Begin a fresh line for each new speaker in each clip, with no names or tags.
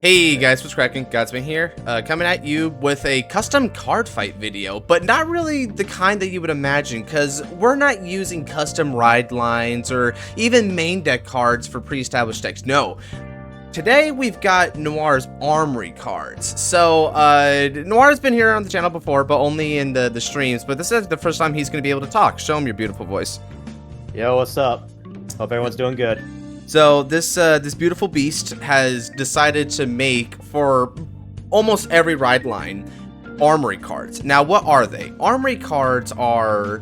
Hey guys, what's cracking? Godsman here, coming at you with a custom card fight video, but not really the kind that you would imagine, because we're not using custom ride lines or even main deck cards for pre-established decks. No. Today we've got Noir's Armory cards. So, Noir's been here on the channel before, but only in the streams, but this is the first time he's going to be able to talk. Show him your beautiful voice.
Yo, what's up? Hope everyone's doing good.
So this beautiful beast has decided to make, for almost every ride line, Armory cards. Now, what are they? Armory cards are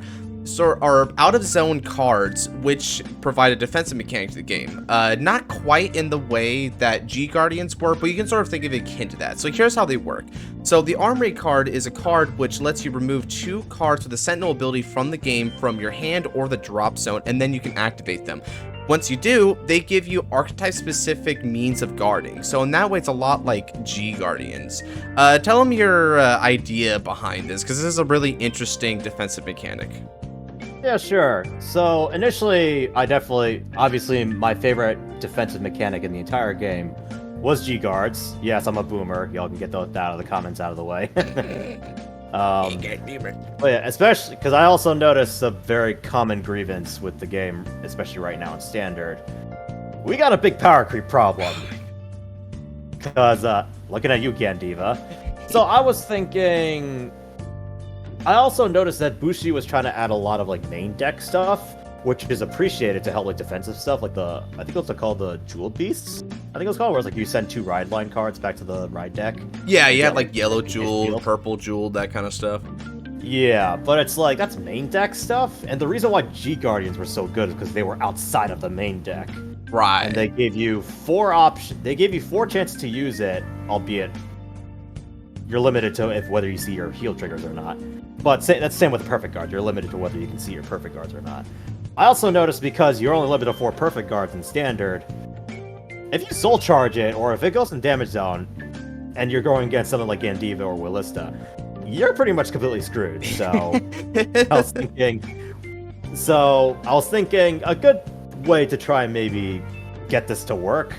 out of zone cards which provide a defensive mechanic to the game. Not quite in the way that G Guardians work, but you can sort of think of it akin to that. So here's how they work. So the Armory card is a card which lets you remove 2 cards with a Sentinel ability from the game from your hand or the drop zone, and then you can activate them. Once you do, they give you archetype-specific means of guarding. So in that way, it's a lot like G Guardians. Tell them your idea behind this, because this is a really interesting defensive mechanic.
Yeah, sure. So initially, obviously, my favorite defensive mechanic in the entire game was G Guards. Yes, I'm a boomer. Y'all can get that out of the comments out of the way. But yeah, especially because I also noticed a very common grievance with the game, especially right now in Standard. We got a big power creep problem. Because, looking at you, Gandiva. So I was thinking... I also noticed that Bushi was trying to add a lot of, like, main deck stuff, which is appreciated to help, like, defensive stuff, like I think it's called the Jeweled Beasts? I think it was called, where it's like you send 2 ride line cards back to the ride deck.
Yeah, you had, like, yellow jeweled, purple jeweled, that kind of stuff.
Yeah, but it's like, that's main deck stuff, and the reason why G Guardians were so good is because they were outside of the main deck.
Right.
And they gave you 4 options. They gave you 4 chances to use it, albeit you're limited to whether you see your heal triggers or not. But that's the same with the perfect guard. You're limited to whether you can see your perfect guards or not. I also noticed because you're only limited to 4 perfect guards in Standard, if you soul charge it, or if it goes in damage zone, and you're going against something like Gandiva or Willista, you're pretty much completely screwed. So I was thinking a good way to try and maybe get this to work,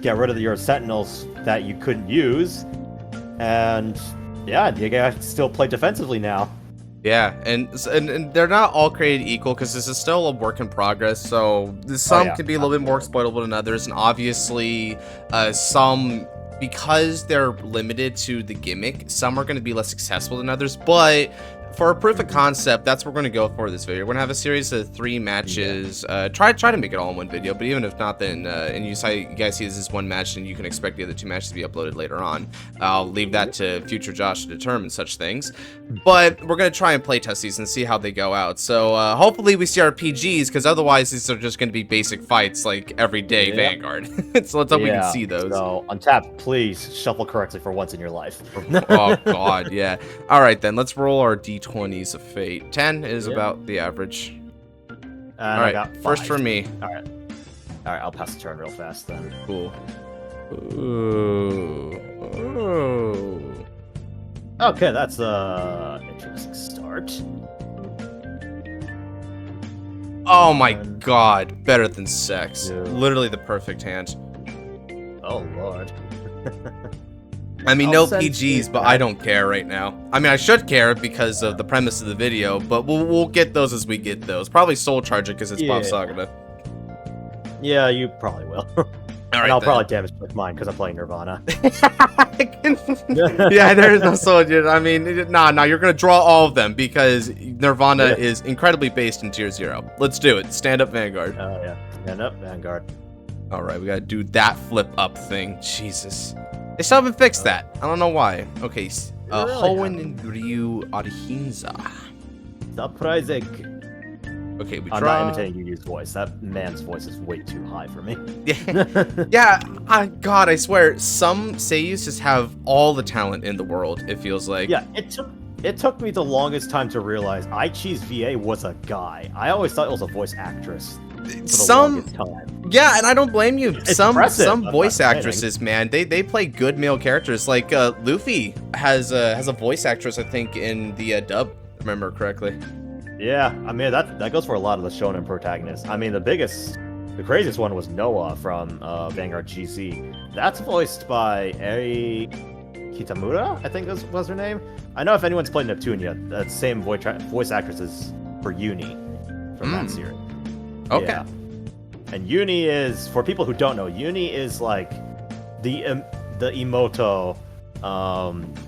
get rid of your sentinels that you couldn't use, and yeah, you guys still play defensively now.
Yeah, and they're not all created equal, because this is still a work in progress, so some can be a little bit more exploitable than others, and obviously some, because they're limited to the gimmick, some are going to be less accessible than others, but for a proof of concept, that's what we're going to go for this video. We're going to have a series of 3 matches. Try to make it all in one video, but even if not, then and you guys see this as one match, and you can expect the other 2 matches to be uploaded later on. I'll leave that to future Josh to determine such things. But we're going to try and play test these and see how they go out. So hopefully we see our PGs, because otherwise these are just going to be basic fights like every day Vanguard. So let's hope we can see those.
So on tap, please shuffle correctly for once in your life.
Oh god, yeah. All right then, let's roll our D20s of fate. 10 is about the average. All right, first for me.
All right, I'll pass the turn real fast then.
Cool. Ooh.
Okay, that's interesting start.
Oh my god, better than sex.
Yeah.
Literally the perfect hand.
Oh lord.
I mean, no PGs, but I don't care right now. I mean, I should care because of the premise of the video, but we'll get those as we get those. Probably Soul Charger because it's Bob Sagana.
Yeah, you probably will.
All right,
and I'll probably damage with mine because I'm playing Nirvana.
Yeah, there's no soldier. I mean, nah, you're gonna draw all of them because Nirvana is incredibly based in tier 0. Let's do it. Stand up Vanguard.
Oh yeah, stand up Vanguard.
All right, we gotta do that flip up thing. Jesus, they still haven't fixed that. I don't know why. Okay, Hoenn and Ryu Arhinza.
Surprising.
Okay, we draw.
I'm not imitating Yu's voice. That man's voice is way too high for me.
Yeah, God, I swear, some seiyus just have all the talent in the world, it feels like.
Yeah, it took me the longest time to realize Aichi's VA was a guy. I always thought it was a voice actress.
Yeah, and I don't blame you.
It's
some
impressive.
voice actresses, man, they play good male characters. Like Luffy has a voice actress, I think, in the dub, if I remember correctly.
Yeah, I mean that goes for a lot of the shonen protagonists. I mean the biggest the craziest one was Noah from Vanguard GC. That's voiced by Eri Kitamura, I think was her name. I know if anyone's played Neptunia, that same voice actress is for Uni from that series.
Okay.
Yeah. And Uni is, for people who don't know, Uni is like the Emoto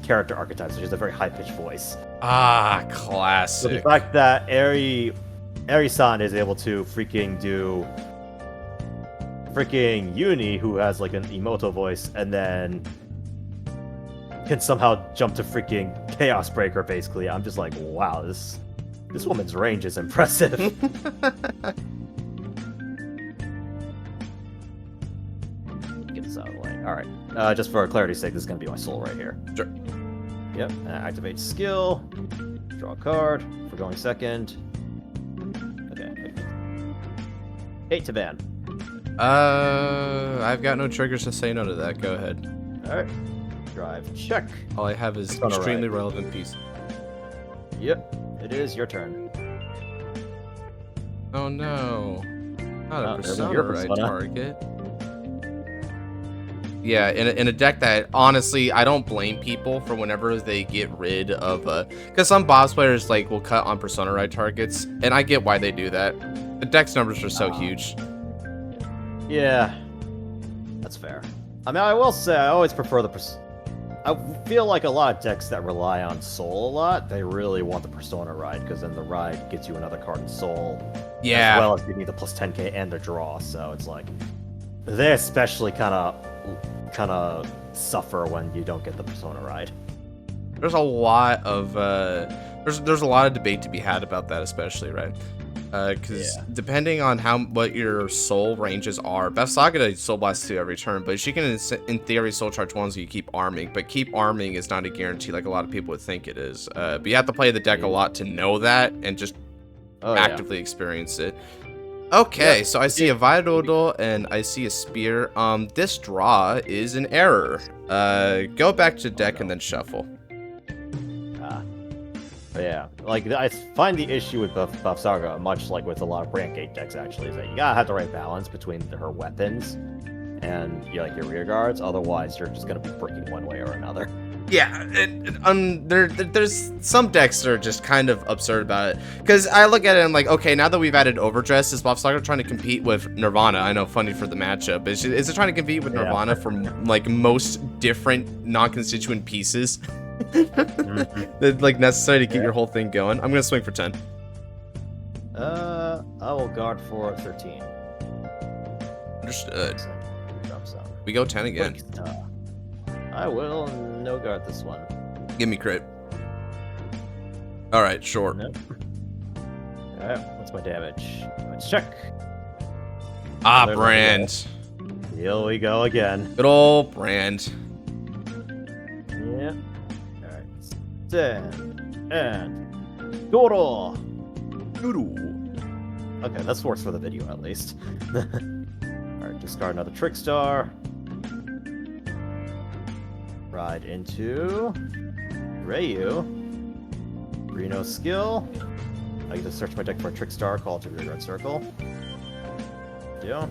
character archetype, so she has a very high-pitched voice.
Ah,
So
classic.
the fact that Eri-san is able to freaking do Uni, who has like an Emoto voice, and then can somehow jump to freaking Chaos Breaker, basically. I'm just like, wow, this woman's range is impressive. Get this out of the way. Alright. Just for clarity's sake, this is going to be my soul right here.
Sure.
Yep. Activate skill. Draw a card. For going second. Okay. 8 to ban.
I've got no triggers to say no to that. Go ahead.
Alright. Drive. Check.
All I have is
Persona
extremely
right.
relevant piece.
Yep. It is your turn.
Oh no. Not a
Oh, there
persona
your
right
persona.
target. Yeah, in a deck that, honestly, I don't blame people for whenever they get rid of, because some boss players, like, will cut on persona right targets, and I get why they do that. The deck's numbers are so huge.
Yeah. That's fair. I mean, I will say, I always prefer I feel like a lot of decks that rely on Soul a lot, they really want the Persona ride, because then the ride gets you another card in Soul.
Yeah.
As well as giving you the plus 10k and the draw, so it's like, they especially kind of suffer when you don't get the Persona ride.
There's a lot of there's a lot of debate to be had about that, especially, right? Because depending on what your soul ranges are, Beth Saga does Soul Blast 2 every turn, but she can in theory Soul Charge 1 so you keep arming, but keep arming is not a guarantee like a lot of people would think it is. But you have to play the deck a lot to know that and just actively experience it. Okay, so I see a Viadodal and I see a Spear. This draw is an error. Go back to deck and then shuffle.
But yeah, like, I find the issue with Buff Saga, much like with a lot of Brand Gate decks, actually, is that you gotta have the right balance between her weapons and your rear guards, otherwise you're just gonna be breaking one way or another.
Yeah, there's some decks that are just kind of absurd about it. Because I look at it and I'm like, okay, now that we've added Overdress, is Buff Saga trying to compete with Nirvana? I know, funny for the matchup. Is it trying to compete with Nirvana for, like, most different non-constituent pieces? That's, like, necessary to keep your whole thing going? I'm going to swing for 10.
I will guard for 13.
Understood. We go 10 again.
I will no guard this one.
Give me crit. Alright, sure.
Nope. Alright, what's my damage? Let's check.
Ah, Brand.
Here we go again.
Good old Brand.
Yeah. Alright. Stand. And. Goro! Okay, this works for the video at least. Alright, discard another Trickstar. Ride into Ryu. Reno skill. I get to search my deck for a Trickstar, call it to Rearguard Circle. Deal.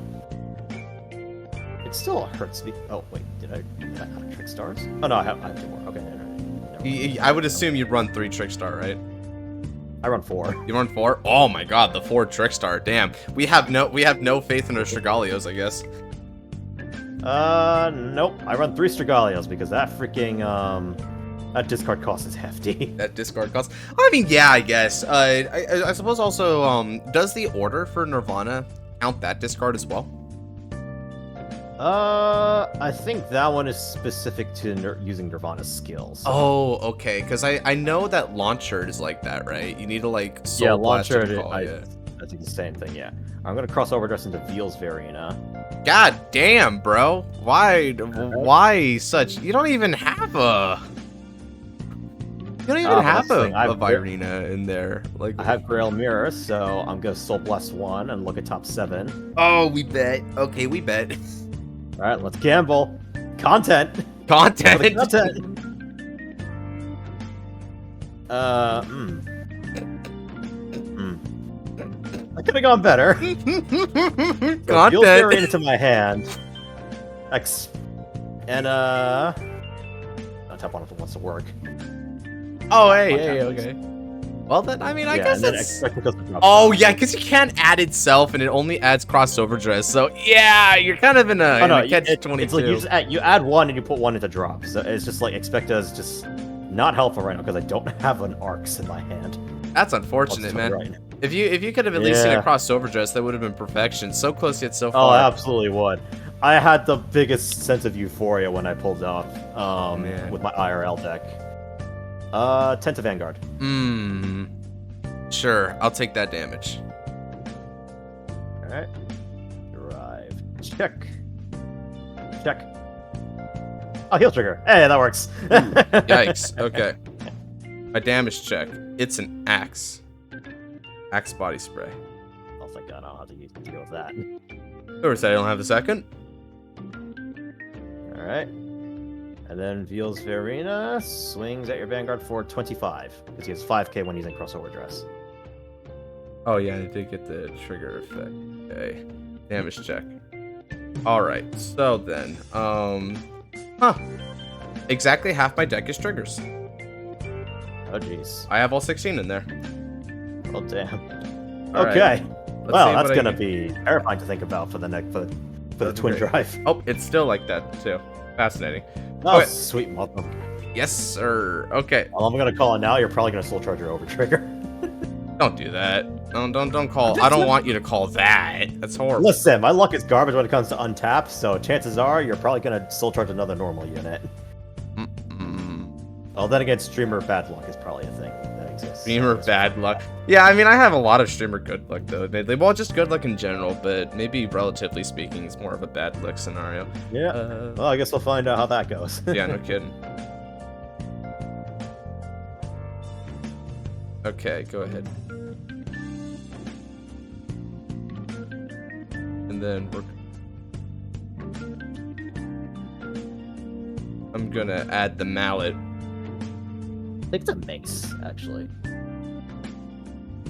It still hurts me. Oh, wait, did I have Trickstars? Oh, no, I have 2 more. Okay, no.
I would assume you'd run 3 Trickstar, right?
I run 4.
You run 4? Oh my god, the 4 Trickstar. Damn. We have no faith in our Strigalios, I guess.
Nope. I run 3 Strigalios because that freaking, that discard cost is hefty.
That discard cost? I mean, yeah, I guess. I suppose also, does the order for Nirvana count that discard as well?
I think that one is specific to using Nirvana's skills. So.
Oh, okay. Because I know that Launcher is like that, right? You need to, like, Soul Blast
Launcher,
to call,
I think the same thing, yeah. I'm gonna cross Overdress into Veil's Varina.
God damn, bro. Why such? You don't even have a... You don't even have a Virina in there. Like,
I have Grail Mirror, so I'm gonna Soul Blast 1 and look at top 7.
Oh, we bet. Okay, we bet.
Alright, let's gamble. Content!
Content!
Content! could have gone better. So Fuel's Arena into my hand. And I'll tap one if it wants to work.
Oh, hey, okay. Well, then, I mean, I guess that's... Oh, yeah, because you can't add itself, and it only adds crossover dress. So, yeah, you're kind of in a, catch-22.
It's like you add one and you put one into drop. So it's just like, Expecta is just not helpful right now because I don't have an Arcs in my hand.
That's unfortunate, man. Right. If you could have at least seen a crossover dress, that would have been perfection. So close yet so far.
Oh, I absolutely would. I had the biggest sense of euphoria when I pulled off with my IRL deck. 10 to Vanguard.
Sure, I'll take that damage.
Alright. Drive. Check. Oh, heal trigger. Hey, that works.
Yikes. Okay. My damage check. It's an axe. Axe body spray.
Oh, thank God, I don't have to deal with that.
Or say I don't have the second.
Alright. And then Veals Verena swings at your Vanguard for 25. Because he has 5k when he's in crossover dress.
Oh yeah, I did get the trigger effect. Okay. Damage check. Alright, so then, exactly half my deck is triggers.
Oh jeez.
I have all 16 in there.
Oh damn. Okay. Well, that's gonna be terrifying to think about for the for the twin drive.
Oh, it's still like that too. Fascinating.
Oh, okay. Sweet mother.
Yes, sir. Okay.
Well, I'm gonna call it now. You're probably gonna soul charge your over trigger.
Don't do that. Don't call. I don't want you to call that. That's horrible.
Listen, my luck is garbage when it comes to untap, so chances are you're probably gonna soul charge another normal unit. Well, then again, streamer bad luck is probably a thing that exists.
Streamer bad luck. Yeah, I mean, I have a lot of streamer good luck though. Well, just good luck in general, but maybe relatively speaking, it's more of a bad luck scenario.
Yeah. Well, I guess we'll find out how that goes.
Yeah, no kidding. Okay, go ahead. And then I'm gonna add the mallet.
I think it's a mace, actually.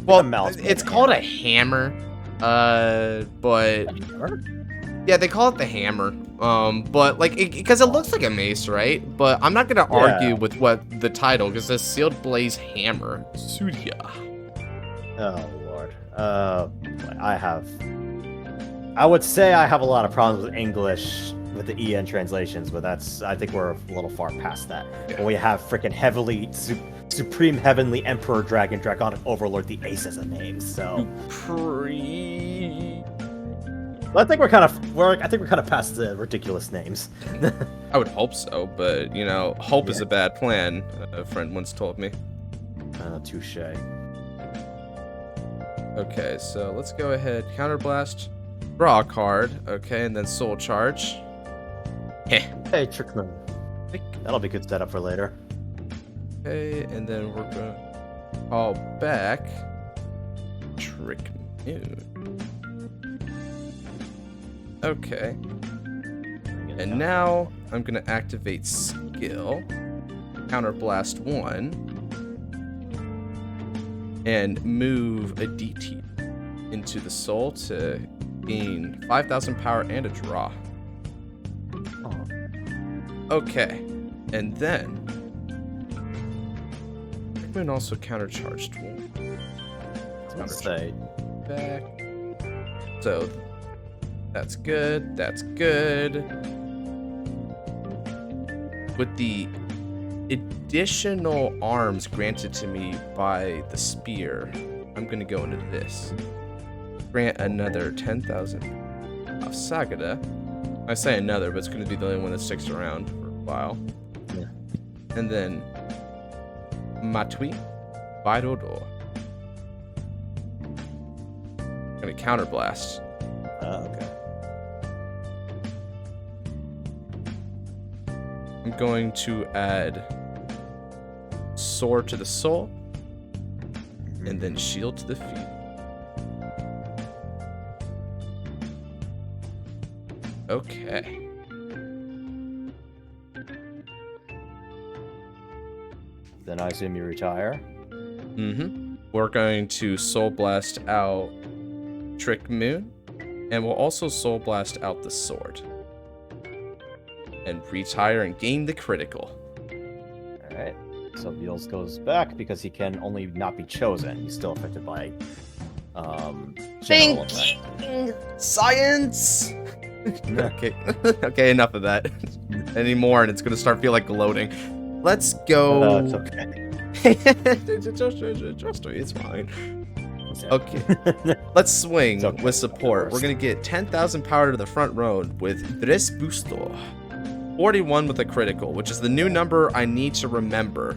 Well, it's called a hammer, but yeah, they call it the hammer. But like, because it looks like a mace, right? But I'm not gonna argue with what the title, because it's Sealed Blaze Hammer. Surya.
Oh lord. I would say I have a lot of problems with English with the EN translations, but I think we're a little far past that. Yeah. When we have freaking Supreme Heavenly Emperor Dragon, Draconic Overlord, the Ace as a name, so. I think we're kind of past the ridiculous names.
I would hope so, but you know, hope is a bad plan. A friend once told me.
Touche.
Okay, so let's go ahead. Counterblast, draw a card. Okay, and then Soul Charge.
Hey, Trickman. That'll be good setup for later.
Okay, and then we're gonna call back Trickman. Okay. And now I'm gonna activate skill, Counterblast 1, and move a DT into the soul to gain 5,000 power and a draw. Okay, and then Trickman also countercharged 1.
Let's say
back. So that's good. That's good. With the additional arms granted to me by the spear, I'm gonna go into this. Grant another 10,000 of Sagada. I say another, but it's gonna be the only one that sticks around for a while.
Yeah.
And then Matui Baidodo. I'm gonna counterblast.
Okay.
I'm going to add Sword to the Soul, and then Shield to the feet. Okay.
Then I assume you retire.
We're going to Soul Blast out Trick Moon, and we'll also Soul Blast out the sword. And retire and gain the critical.
Alright. So Beals goes back because he can only not be chosen. He's still affected by general effect.
Science! Okay. Okay, enough of that. Anymore, and it's gonna start feeling like gloating. Let's go.
It's okay.
Just it's fine. Okay. Let's swing
Okay.
with support. We're gonna get 10,000 power to the front row with Tres Busto. 41 with a critical, which is the new number I need to remember.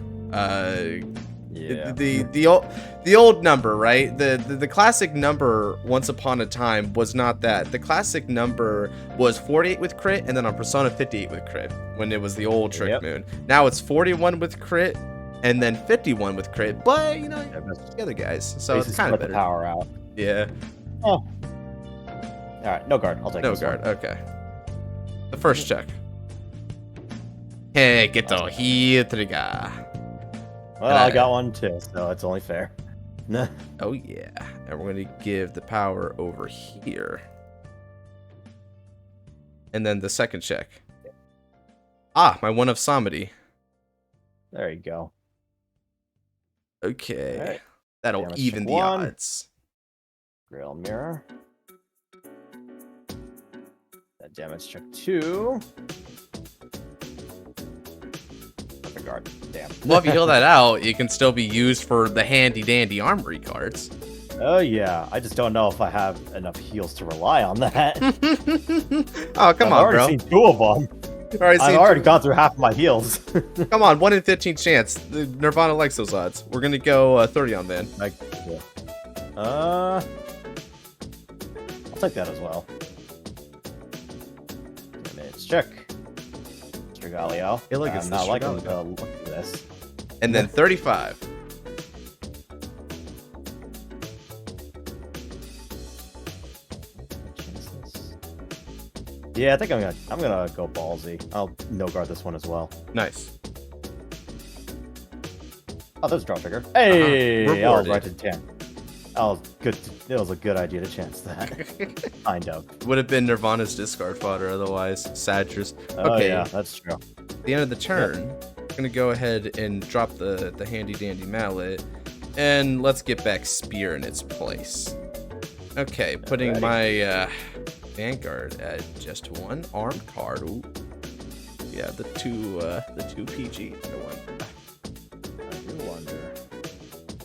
Yeah.
The old number, right? The classic number once upon a time was not that. The classic number was 48 with crit, and then on Persona 58 with crit when it was the old Trick Moon. Now it's 41 with crit, and then 51 with crit. But you know, together, guys. So it's kind of better.
The power out.
Yeah.
Oh. All right, no guard. I'll take
No
this
guard.
one.
Okay. The first check. Hey, get the here trigger.
Well, I got one too, so it's only fair.
Oh yeah, and we're gonna give the power over here, and then the second check. Ah, my one of Samedi.
There you go.
Okay,
right.
that'll
Damage
even
check
the
one.
odds.
Grail mirror. That damage check 2. Guard. Damn.
Well, if you heal that out, it can still be used for the handy dandy armory cards.
Oh yeah, I just don't know if I have enough heals to rely on that.
Oh, come on, bro.
I've already seen 2 of them. I've already gone through half of my heals.
Come on, 1 in 15 chance. The Nirvana likes those odds. We're gonna go 30 on Van.
I'll take that as well. Damage check. Galio.
Hey, look, it's
not
the
liking
Galio.
the look of this.
And then 35.
Yeah, I think I'm gonna go ballsy. I'll no guard this one as well.
Nice.
Oh, there's a draw trigger. Hey, I was
Rewarded.
right to 10. Oh, good. It was a good idea to chance that. Kind of.
Would have been Nirvana's discard fodder otherwise. Sadgers.
Oh
Okay.
yeah, that's true.
At the end of the turn, I'm gonna go ahead and drop the handy dandy mallet, and let's get back Spear in its place. Okay, putting
Alrighty.
my Vanguard at just 1 armed card. Ooh. Yeah, the two PG. The one.
I do wonder.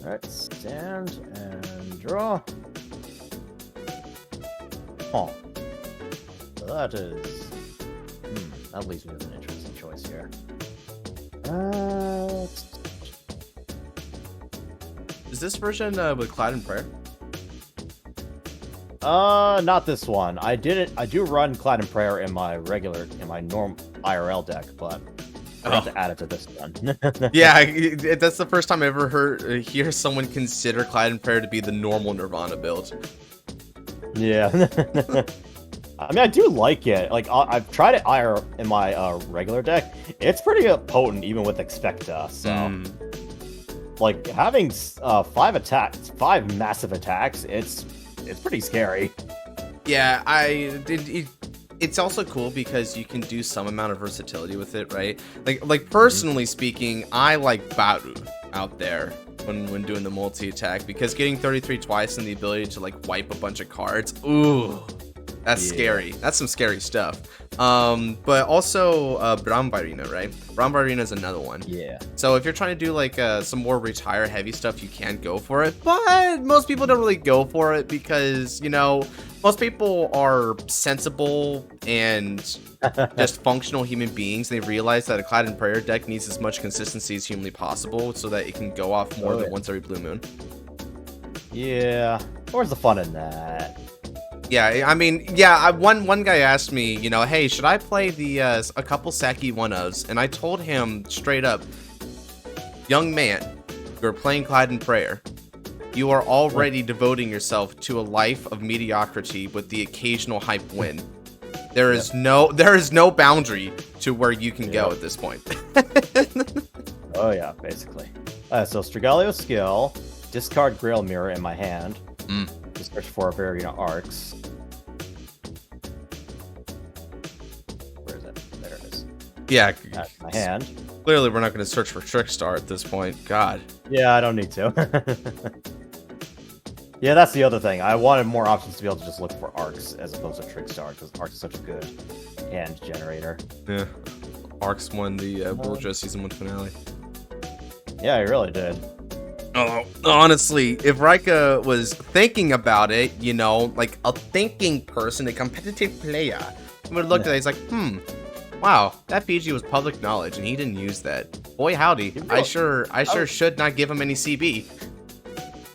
Alright, stand and draw. Huh. So that is. That leaves me with an interesting choice here.
Is this version with Cloud and Prayer?
Not this one. I do run Cloud and Prayer in my norm IRL deck, but I have to add it to this one.
Yeah, that's the first time I ever hear someone consider Cloud and Prayer to be the normal Nirvana build.
Yeah. I mean, I do like it. Like, I've tried it in my regular deck. It's pretty potent, even with Expecta. So, like, having 5 massive attacks, it's pretty scary.
Yeah, it's also cool because you can do some amount of versatility with it, right? Like personally speaking, I like Baru out there when doing the multi-attack because getting 33 twice and the ability to like wipe a bunch of cards, ooh. That's scary. That's some scary stuff. But also Brambarina, right? Brambarina is another one.
Yeah.
So if you're trying to do like some more retire heavy stuff, you can go for it. But most people don't really go for it because, you know, most people are sensible and just functional human beings. They realize that a Cloud and Prayer deck needs as much consistency as humanly possible so that it can go off more than once every blue moon.
Yeah. Where's the fun in that?
Yeah, I mean, yeah, one guy asked me, you know, hey, should I play a couple Saki 1-ofs? And I told him straight up, young man, you're playing Cloud and Prayer. You are already devoting yourself to a life of mediocrity with the occasional hype win. There is no boundary to where you can go at this point.
Oh yeah, basically. So Strigalio's skill, discard Grail Mirror in my hand. Just search for Varina Arcs. Where is it? There it is.
Yeah.
That's my hand.
Clearly, we're not going to search for Trickstar at this point. God.
Yeah, I don't need to. Yeah, that's the other thing. I wanted more options to be able to just look for Arcs as opposed to Trickstar, because Arcs is such a good hand generator.
Yeah. Arcs won the Bull Joe Season 1 finale.
Yeah, he really did.
Oh, honestly, if Rika was thinking about it, you know, like a thinking person, a competitive player, he would have looked at it, he's like, wow, that PG was public knowledge, and he didn't use that. Boy, howdy, I sure should not give him any CB.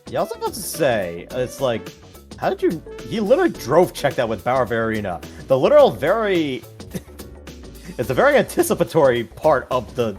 Yeah, I was about to say, it's like, how did you... He literally drove checked that with Bauer Varina. The literal very... It's a very anticipatory part of the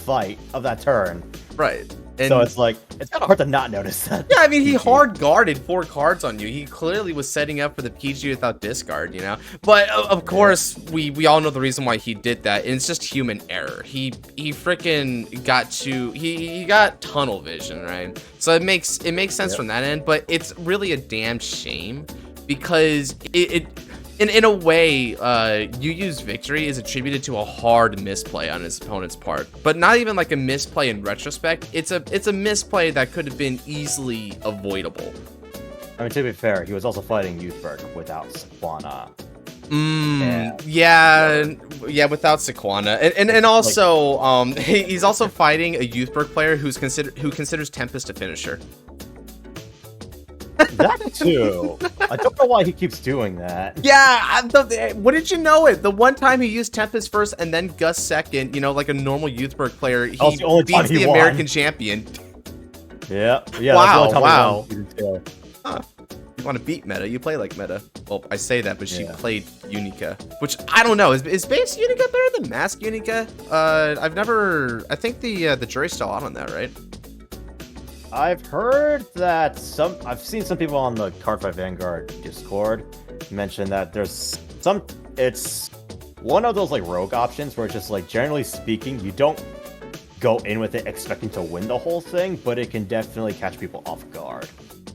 fight, of that turn.
Right. And
so it's like, it's kind of hard to not notice that.
Yeah, I mean, he hard guarded 4 cards on you. He clearly was setting up for the PG without discard, you know? But of course, we all know the reason why he did that, and it's just human error. He freaking got he got tunnel vision, right? So it makes sense from that end, but it's really a damn shame because in a way, Yu's victory is attributed to a hard misplay on his opponent's part, but not even like a misplay in retrospect. It's a misplay that could have been easily avoidable.
I mean, to be fair, he was also fighting Youthberg without Sequana.
Yeah, without Sequana, and also, he's also fighting a Youthberg player who considers Tempest a finisher.
That too. I don't know why he keeps doing that.
Yeah, what did you know it? The one time he used Tempest first and then Gus second, you know, like a normal Youthberg player, he beats the American champion.
Yeah.
Wow. Huh. You want to beat meta? You play like meta. Well, I say that, but she played Unica, which I don't know. Is base Unica better than Mask Unica? I think the jury's still out on that, right?
I've heard that I've seen some people on the Cardfight Vanguard Discord mention that it's one of those like rogue options where it's just like, generally speaking, you don't go in with it expecting to win the whole thing, but it can definitely catch people off guard.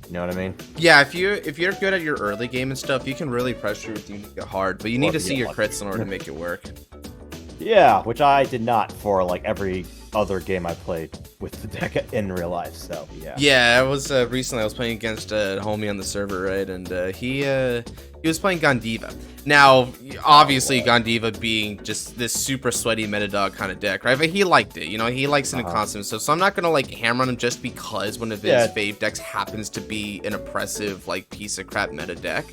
You know what I mean? Yeah,
if you're good at your early game and stuff, you can really pressure with Unica hard, but you need to see your crits in order to make it work.
Yeah, which I did not for like every other game I played with the deck in real life, so yeah.
Yeah, I was recently I was playing against a homie on the server, right, and he was playing Gandiva. Now, obviously, Gandiva being just this super sweaty meta dog kind of deck, right? But he liked it, you know, he likes it in constant. So I'm not gonna like hammer on him just because one of his fave decks happens to be an oppressive like piece of crap meta deck.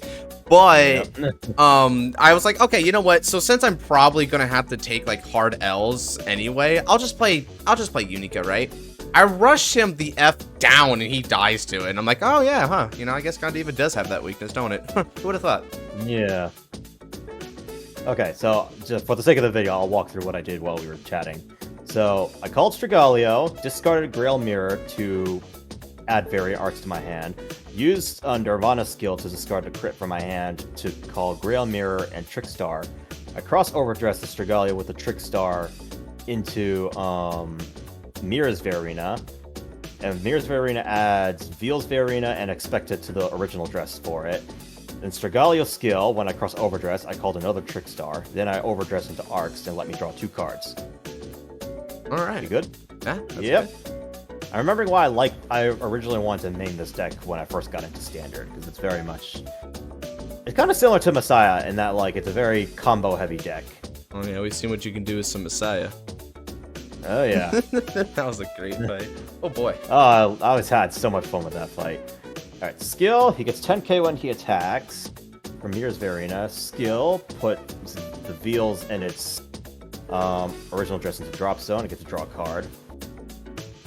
But I was like, okay, you know what? So since I'm probably gonna have to take like hard L's anyway, I'll just play Unica, right? I rush him the F down and he dies to it. And I'm like, oh yeah, huh? You know, I guess Gandiva does have that weakness, don't it? Who would have thought?
Yeah. Okay, so just for the sake of the video, I'll walk through what I did while we were chatting. So I called Strigalio, discarded Grail Mirror to add Variant Arts to my hand, used Nirvana's skill to discard a crit from my hand to call Grail Mirror and Trickstar. I cross overdressed the Strigalio with the Trickstar into Mira's Varina, and Mira's Varina adds Veil's Varina and expect it to the original dress for it. Then Strigalio's skill, when I cross overdress, I called another Trickstar. Then I overdress into Arcs and let me draw 2 cards.
All right,
you good?
Yeah.
Yep. Good. I remember why I originally wanted to name this deck when I first got into Standard, because it's very much... It's kind of similar to Messiah in that, like, it's a very combo-heavy deck.
Oh yeah, we've seen what you can do with some Messiah.
Oh yeah.
That was a great fight. Oh boy.
Oh, I always had so much fun with that fight. Alright, skill, he gets 10k when he attacks. From Mira's Varina. Skill, put the Veils in its original dress into drop zone and get to draw a card.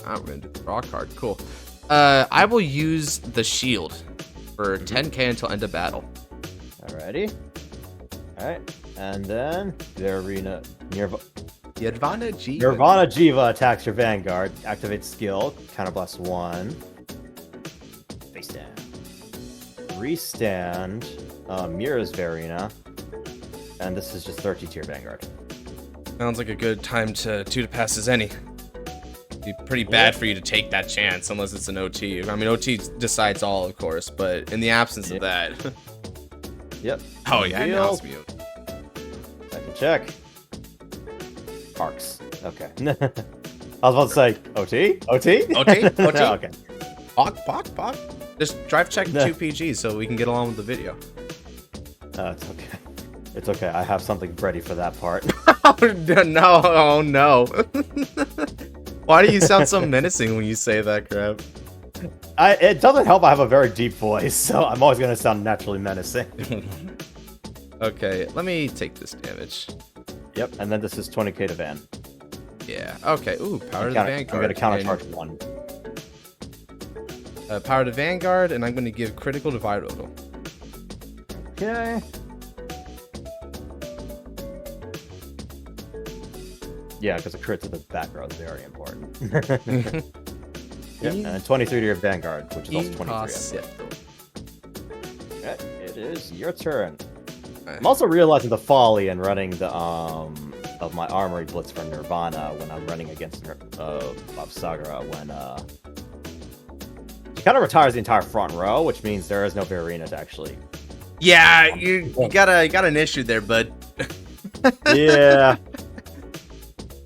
I'm going to draw a card. Cool. I will use the shield for 10k until end of battle.
Alrighty. Alright, and then Nirvana Jiva attacks your Vanguard. Activates skill. Counterblast 1. Face down. Restand Mira's Varina. And this is just 13 tier Vanguard.
Sounds like a good time to pass as any. Be pretty bad for you to take that chance unless it's an OT. I mean, OT decides all, of course, but in the absence of that.
Yep.
Oh yeah, now it's mute.
Second check. Parks. Okay. I was about to say OT. OT.
OT. OT.
Okay.
Pog. Just drive check 2PG so we can get along with the video.
It's okay. It's okay. I have something ready for that part.
No. Oh no. Why do you sound so menacing when you say that crap?
It doesn't help. I have a very deep voice, so I'm always gonna sound naturally menacing.
Okay, let me take this damage.
Yep, and then this is 20k to Van.
Yeah. Okay. Ooh, power to the Vanguard.
I'm gonna countercharge one.
Power to Vanguard, and I'm gonna give critical to Virodal.
Okay. Yeah, because a crit to the back row is very important. Yep, and then 23 to your Vanguard, which is also 23. Okay, it is your turn. I'm also realizing the folly in running the of my Armory Blitz for Nirvana when I'm running against Sagara when she kind of retires the entire front row, which means there is no Varina to actually.
Yeah, you got an issue there, bud.
Yeah.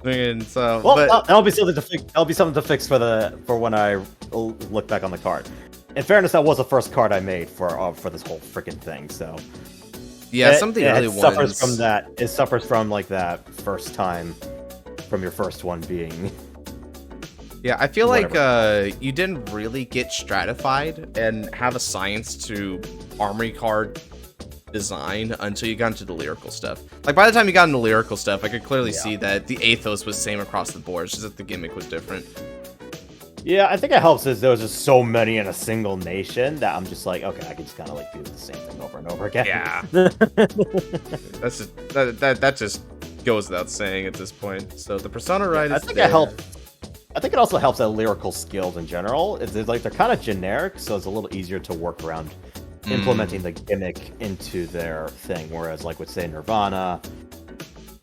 So,
well,
but...
that'll be something to fix. That'll be something to fix for when I look back on the card. In fairness, that was the first card I made for this whole freaking thing. So
yeah, something really
suffers from that. It suffers from like that first time from your first one being.
Yeah, I feel like you didn't really get stratified and have a science to Armory card design until you got into the lyrical stuff. Like by the time you got into lyrical stuff, I could clearly see that the ethos was same across the board, just that the gimmick was different.
Yeah, I think it helps is there was just so many in a single nation that I'm just like, okay, I can just kind of like do the same thing over and over again.
Yeah. That's just that just goes without saying at this point. So the persona right is
it helps. I think it also helps that lyrical skills in general. It's like they're kind of generic, so it's a little easier to work around implementing the gimmick into their thing. Whereas, like with say Nirvana,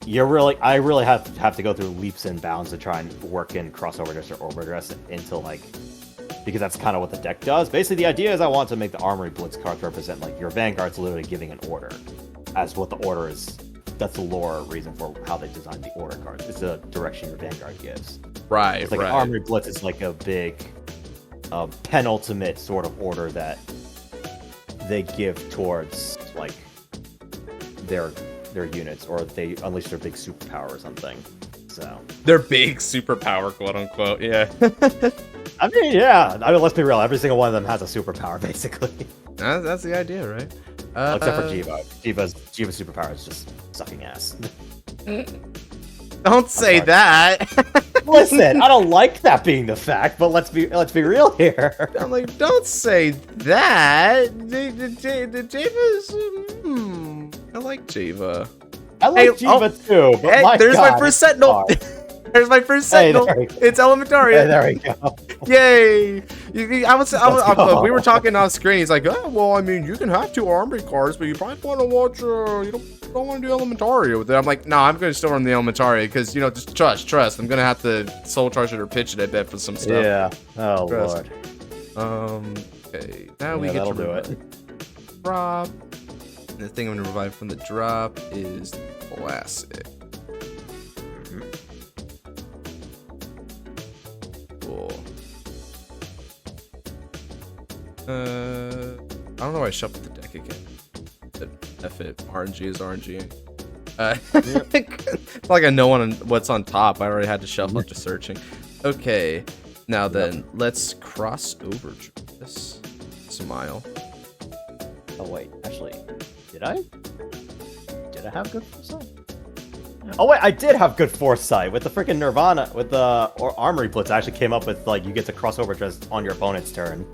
I really have to go through leaps and bounds to try and work in crossover dress or overdress into like, because that's kind of what the deck does. Basically, the idea is I want to make the Armory Blitz cards represent like your Vanguard's literally giving an order, as what the order is. That's the lore reason for how they designed the order cards. It's the direction your Vanguard gives.
Right,
it's like an Armory Blitz is like a big penultimate sort of order that they give towards like their units, or they unleash their big superpower or something. So
their big superpower, quote unquote. Yeah.
I mean, yeah. I mean, let's be real. Every single one of them has a superpower, basically.
That's the idea, right?
Except for Jiva. Jiva's superpower is just sucking ass.
Don't say that.
Listen, I don't like that being the fact, but let's be real here.
I'm like, don't say that. Jiva's. I like Jiva.
I like Jiva too. But
hey, there's my first Sentinel. There's my first Sentinel. It's Elementaria.
There we go.
Yay! We were talking off screen. He's like, oh, well, I mean, you can have 2 Armory cards, but you probably want to watch. You don't want to do Elementaria with it. I'm like, no, I'm going to still run the Elementaria because just trust. I'm going to have to soul charge it or pitch it, I bet, for some stuff.
Yeah. Oh lord.
Okay. Now we get to
do it.
Drop. And the thing I'm going to revive from the drop is Classic. Cool. I don't know why I shuffled the deck again. F it. RNG is RNG. It's like I know what's on top. I already had to shuffle after searching. Okay. Now then, let's cross over this. Smile.
Oh wait, actually, did I have good foresight? Oh wait, I did have good foresight with the freaking Nirvana, with the Armory Blitz. I actually came up with like you get to cross over just on your opponent's turn.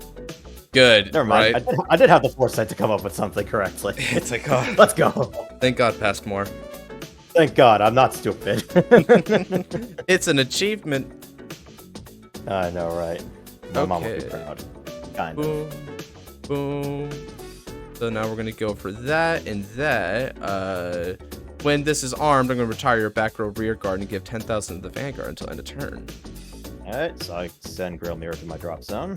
Good.
Never mind. Right? I did have the foresight to come up with something correctly.
It's like, oh,
let's go.
Thank God, past more.
Thank God, I'm not stupid.
It's an achievement.
I know, right? My mom will be proud. Kind
of. Boom. So now we're gonna go for that and that. When this is armed, I'm gonna retire your back row rear guard and give 10,000 to the Vanguard until end of turn.
Alright, so I send Grail Mirror to my drop zone.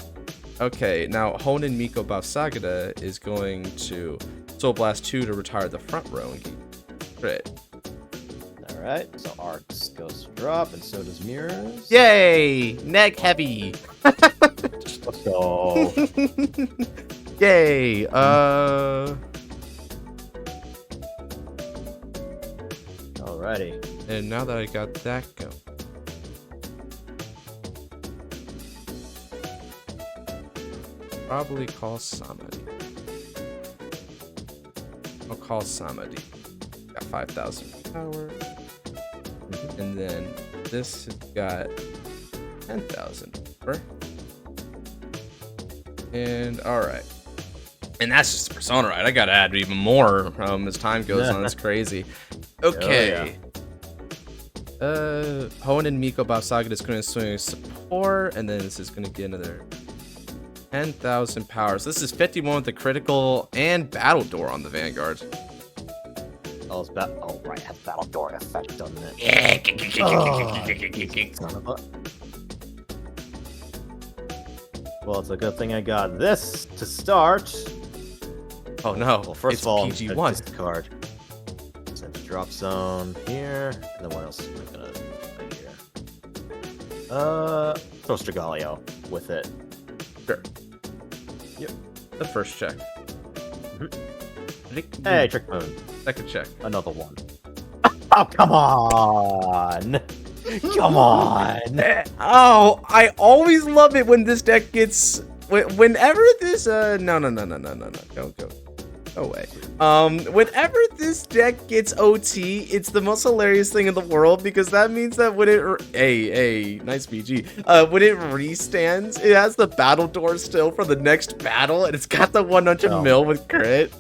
Okay, now Honen Miko Bausagada is going to Soul Blast 2 to retire the front row and keep crit.
Alright, so Arcs goes to drop, and so does Mirrors.
Yay! Neg heavy!
Let's go.
Yay!
Alrighty.
And now that I got that going. Probably call Samadhi. I'll call Samadhi. Got 5,000 power. And then this has got 10,000 power. And alright. And that's just the persona, right? I gotta add even more as time goes on. It's crazy. Okay. Hoenn Miko Bausagada is going to swing support, and then this is going to get another 10,000 power. So this is 51 with the critical and battle door on the Vanguard.
Oh, it's oh right, has battle door effect, doesn't it? Son of a... Well, it's a good thing I got this to start.
Oh no!
Well, first
it's
of all,
PG1.
Discard. Send to drop zone here, and then what else am I gonna put here? Throw Strigallio with it.
Sure.
Yep.
The first check.
Hey, Trick Moon.
Second check.
Another one. Oh, come on! Come on!
Oh, I always love it when this deck gets... Whenever this... No. Go away. Whenever this deck gets OT, it's the most hilarious thing in the world, because that means that when it... Hey, nice BG. When it restands, it has the battle door still for the next battle, and it's got the 100 mil with crit.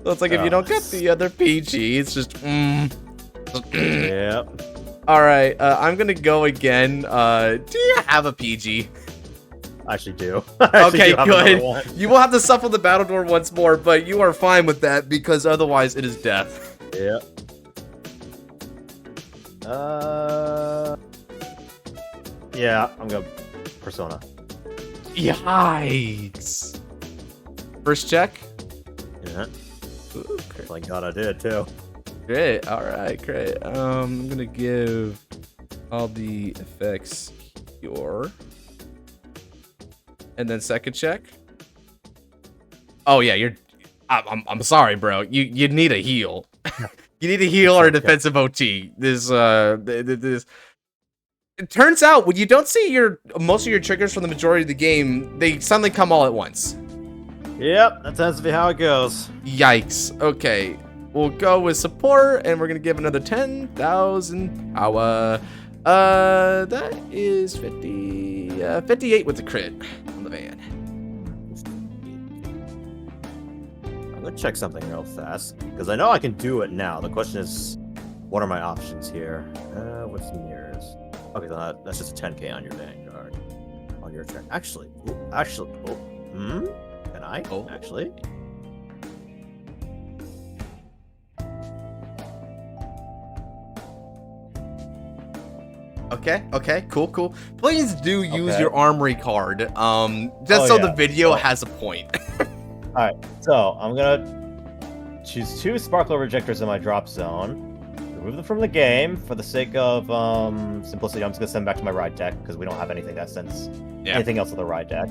So it's like, if you don't get the other PG, it's just...
Yep.
Alright, I'm gonna go again. Do you have a PG?
I actually do.
Okay, good. You will have to shuffle the battle door once more, but you are fine with that, because otherwise it is death.
Yep. Yeah, I'm going Persona.
Yikes. First check?
Yeah.
Ooh, great.
Thank God I did, too.
Great, alright, great. I'm gonna give all the effects here. And then second check. Oh yeah, you're... I'm sorry, bro. You need a heal. You need a heal or a defensive OT. This... It turns out, when you don't see most of your triggers for the majority of the game, they suddenly come all at once.
Yep, that tends to be how it goes.
Yikes. Okay. We'll go with support, and we're gonna give another 10,000 power. That is 58 with the crit on the van.
I'm gonna check something real fast, because I know I can do it now. The question is, what are my options here? What's the mirrors? Okay, that's just a 10k on your Vanguard. On your turn. Actually, can I?
Oh.
Actually?
Okay, cool. Please do use your Armory card, just so the video has a point.
Alright, so I'm gonna choose 2 Sparkler Rejectors in my drop zone. Remove them from the game for the sake of simplicity. I'm just gonna send them back to my ride deck, because we don't have anything that sends anything else to the ride deck.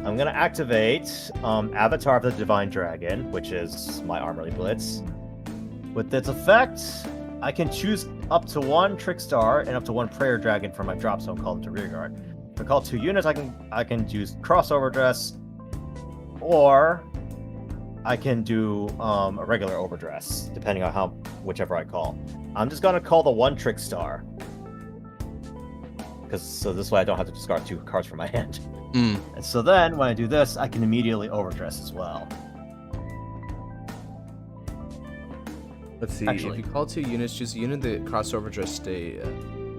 I'm gonna activate Avatar of the Divine Dragon, which is my Armory Blitz. With its effect, I can choose up to 1 Trickstar and up to 1 Prayer Dragon for my drop zone, call them to rearguard. If I call 2 units, I can use Crossover Dress, or I can do a regular Overdress, depending on whichever I call. I'm just gonna call the 1 Trickstar, so this way I don't have to discard 2 cards from my hand. And so then when I do this, I can immediately Overdress as well.
Let's see. Actually, if you call 2 units, choose a unit that crossover dress stay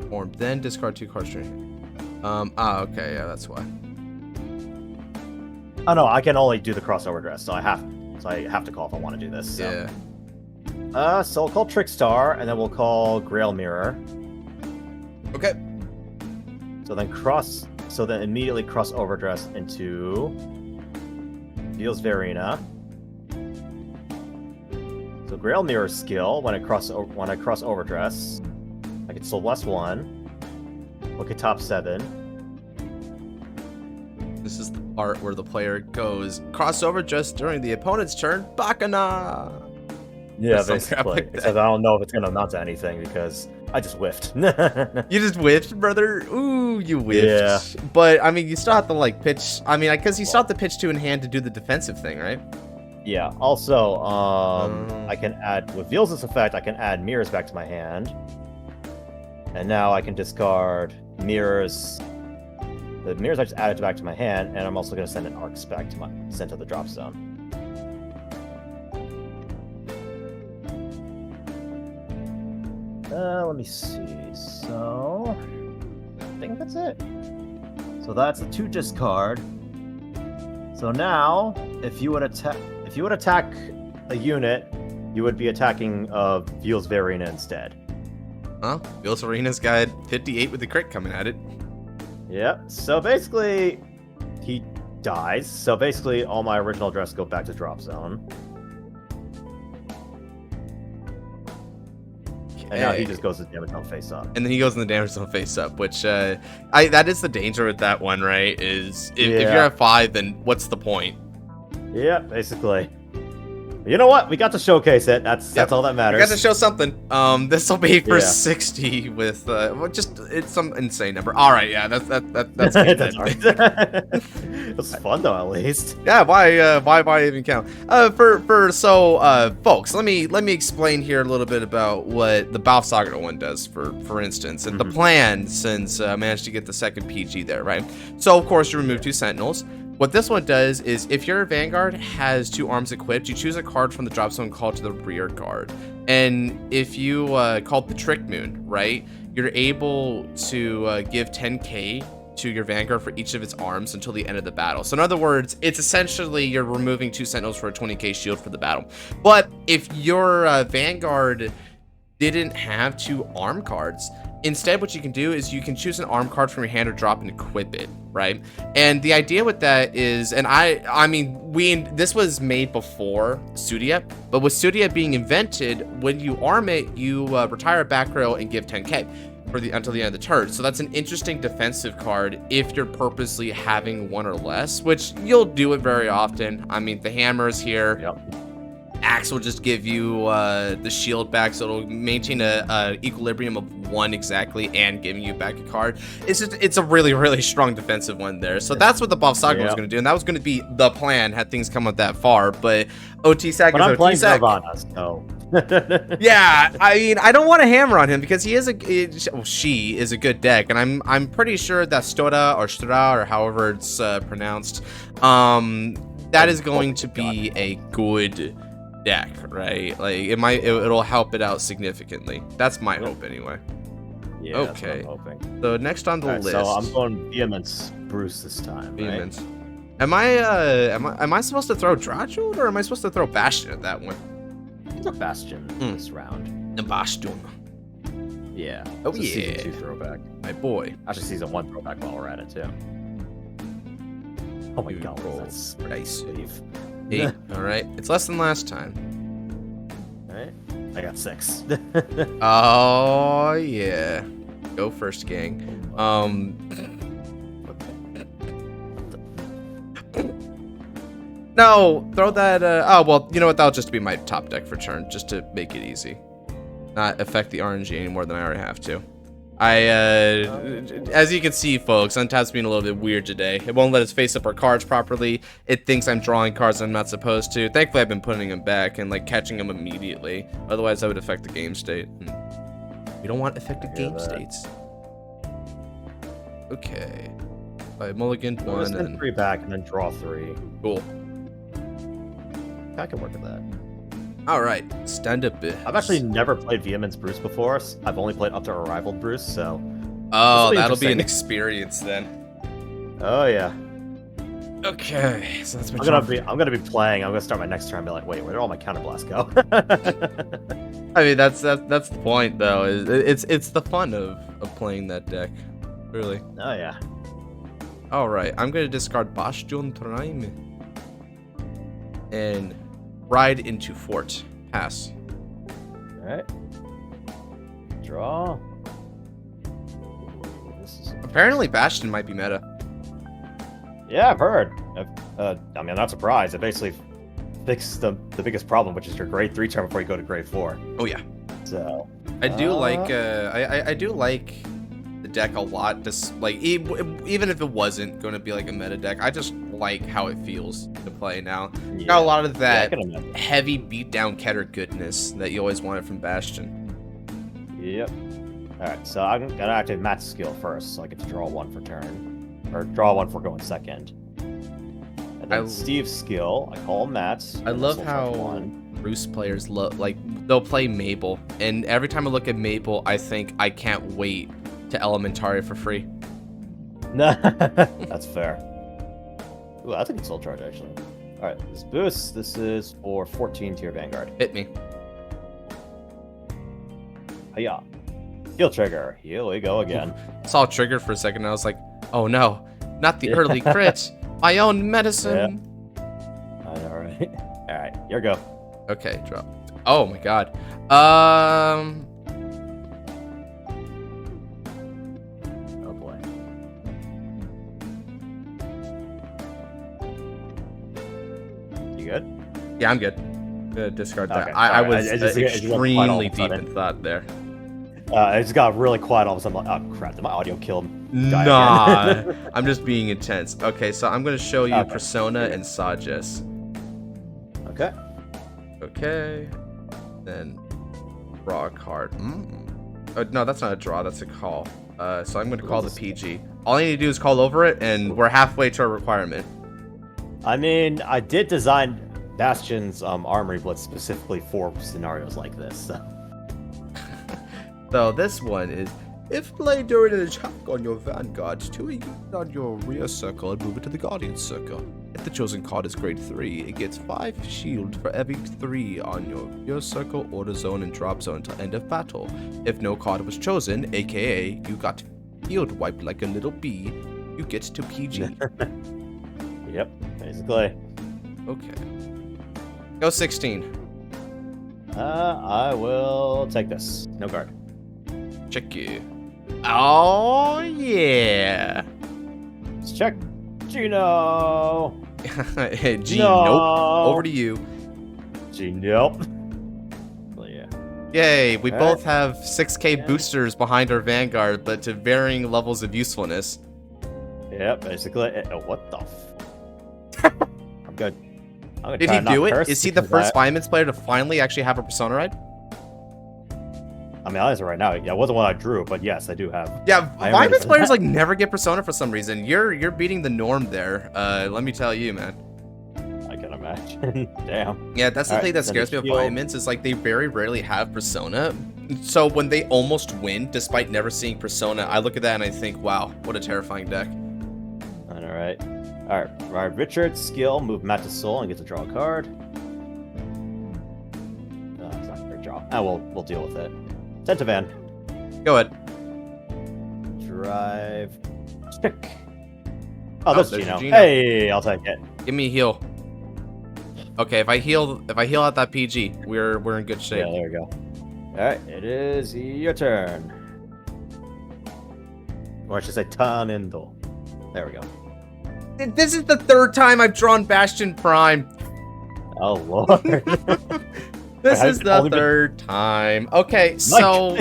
formed, then discard 2 cards. Okay, yeah, that's why.
Oh no, I can only do the crossover dress, so I have to call if I want to do this. So.
Yeah.
So we'll call Trickstar, and then we'll call Grail Mirror.
Okay.
So then immediately cross overdress into Veil's Verena. So Grail Mirror skill when I cross overdress. I get Celeste 1. Look at top 7.
This is the part where the player goes crossover just during the opponent's turn. Bakana!
Yeah,
Or some crap
basically.
like that.
Except I don't know if it's going to amount to anything because I just whiffed.
You just whiffed, brother? Ooh, you whiffed.
Yeah.
But, I mean, you still have to, like, pitch. I mean, because you still have to pitch 2 in hand to do the defensive thing, right?
Yeah. Also, I can add, with Veil's effect, I can add mirrors back to my hand. And now I can discard mirrors. The mirrors I just added back to my hand, and I'm also going to send an arc spec to sent to the drop zone. Let me see. So, I think that's it. So that's a 2 discard. So now, if you would attack a unit, you would be attacking Veil's Verena instead.
Huh? Veil's Verena's got 58 with the crit coming at it.
Yep. So basically, he dies. So basically, all my original address go back to drop zone. And now he just goes to damage zone face up.
And then he goes in the damage zone face up, which that is the danger with that one, right? Is if you're at 5, then what's the point?
Yeah, basically. You know what? We got to showcase it. That's all that matters.
We got to show something. This will be for
Yeah.
60 with it's some insane number. All right, yeah, that's
That's alright. It was fun though, at least.
Yeah, why even count? Folks, let me explain here a little bit about what the Balfsager one does, for instance, and the plan, since I managed to get the second PG there, right? So of course you remove 2 Sentinels. What this one does is, if your Vanguard has 2 arms equipped, you choose a card from the drop zone called to the rear guard. And if you called the Trick Moon, right, you're able to give 10k to your Vanguard for each of its arms until the end of the battle. So in other words, it's essentially you're removing 2 Sentinels for a 20k shield for the battle. But if your Vanguard didn't have 2 arm cards, instead what you can do is you can choose an arm card from your hand or drop and equip it, right? And the idea with that is, and I mean, this was made before Sudia, but with Sudia being invented, when you arm it, you retire a back row and give 10k until the end of the turn. So that's an interesting defensive card if you're purposely having 1 or less, which you'll do it very often. I mean, the hammer's here.
Yep.
Axe will just give you the shield back, so it'll maintain a equilibrium of 1 exactly and giving you back a card. It's a really, really strong defensive one there. So that's what the Balfsager was going to do, and that was going to be the plan had things come up that far. But OT Sack
But
is
I'm
OT
playing
Sack.
Nirvana, so.
Yeah, I mean, I don't want to hammer on him because she is a good deck, and I'm pretty sure that Stora or however it's pronounced, that is going to be a good deck, right? Like it'll help it out significantly. That's my hope anyway.
Yeah,
Okay.
that's what I'm hoping.
So next on the
Alright,
list.
so I'm going Vehemence Bruce this time.
Vehemence. Right? Am I supposed to throw Drajul or am I supposed to throw Bastion at that one?
It's a Bastion this round.
The Bastion.
Yeah.
Oh,
It's a
yeah.
Season 2 throwback.
My boy.
Actually, Season 1 throwback while we're at it, too. Oh my
You
god,
roll
that's
dice.
safe.
8. Alright. It's less than last time.
Alright. I got 6.
Oh yeah. Go first, gang. No, throw that oh well, you know what, that'll just be my top deck for turn, just to make it easy. Not affect the RNG any more than I already have to. As you can see, folks, Untap's being a little bit weird today. It won't let us face up our cards properly. It thinks I'm drawing cards I'm not supposed to. Thankfully, I've been putting them back and like catching them immediately. Otherwise, that would affect the game state. We don't want affected game states. Okay. I mulliganed
I'm gonna
one
send
and
3 back and then draw 3.
cool.
I can work with that.
All right, stand up.
I've actually never played Vehemence Bruce before. I've only played up to Arrival Bruce, so.
Oh,
be
that'll be an
interesting.
experience then.
Oh yeah.
Okay, so that's what
I'm gonna be playing. I'm gonna start my next turn and be like, wait, where did all my counterblasts go?
I mean, that's the point though. Is it's the fun of playing that deck. Really?
Oh yeah.
All right, I'm gonna discard Bastion Prime and ride into Fort. Pass.
All right. Draw. This is...
Apparently, Bastion might be meta.
Yeah, I've heard. I mean, I'm not surprised. It basically fixed the biggest problem, which is your grade 3 turn before you go to grade 4.
Oh yeah.
So
I do like I do like the deck a lot. Just like even if it wasn't going to be like a meta deck, I just like how it feels to play now.
yeah.
Got a lot of that
Yeah,
heavy beatdown Keter goodness that you always wanted from Bastion.
Yep. All right, so I'm gonna activate Matt's skill first, so I get to draw 1 for turn, or draw 1 for going second. And then Steve's skill, I call Matt.
I love how Bruce players they'll play Mabel, and every time I look at Mabel, I think I can't wait to Elementaria for free.
That's fair. Ooh, that's a good soul charge actually. All right, this boost. This is for 14 tier Vanguard.
Hit me.
Hiya. Heal trigger. Here we go again.
Saw a trigger for a second, and I was like, oh no, not the early crit. My own medicine.
Yeah. I know, right? All right, here we go.
Okay, drop. Oh my god.
Oh boy. You good?
Yeah, I'm good. Gonna discard that.
Okay,
I
alright,
was
it just went
extremely
quiet all of a
deep
sudden.
in thought there.
It just got really quiet all of a sudden. I'm like, oh crap, did my audio kill him?
Nah, I'm just being intense. Okay, so I'm gonna show you
Okay.
Persona and Sages.
Okay.
Okay. Then draw a card. No, that's not a draw, that's a call. So I'm gonna call the PG. All I need to do is call over it, and we're halfway to our requirement.
I mean, I did design Bastion's Armory Blitz specifically for scenarios like this. So.
So this one is, if played during an attack on your Vanguard, to a unit on your rear circle and move it to the Guardian circle. If the chosen card is grade 3, it gets 5 shield for every 3 on your rear circle, order zone, and drop zone until end of battle. If no card was chosen, aka you got field wiped like a little bee, you get to PG.
Yep, basically.
Okay. Go 16.
I will take this. No guard.
Check you. Oh, yeah.
Let's check. Gino.
Hey, G,
No.
nope. Over to you.
Nope. Well, yeah.
Yay, we
All
both have 6k boosters behind our Vanguard, but to varying levels of usefulness.
Yep, basically. What the f... I'm good. I'm gonna
Did
try
he
and not
do it?
curse
Is he the
because
first Fireman's player to finally actually have a Persona ride?
I mean, honestly, right now, yeah, it wasn't what I drew, but yes, I do have.
Yeah,
I am
Fireman's
ready for
players
that.
like never get Persona for some reason. You're beating the norm there. Let me tell you, man.
I can imagine. Damn.
Yeah, that's the
All
thing
right,
that
then
scares me
the
of
shield-
Fireman's is like they very rarely have Persona. So when they almost win, despite never seeing Persona, I look at that and I think, wow, what a terrifying deck.
Alright. Alright, Richard's skill, move Matt to Soul and get to draw a card. It's not a great draw. We'll deal with it. Centavan.
Go ahead.
Drive. Stick. Oh, that's
there's
Gino.
Gino.
Hey, I'll take it.
Give me a heal. Okay, if I heal out that PG, we're in good shape.
Yeah, there we go. Alright, it is your turn. Or I should say Tanindo. There we go.
This is the 3rd time I've drawn Bastion Prime.
Oh lord.
This
Wait,
is
I've
the
only been-
3rd time. Okay, so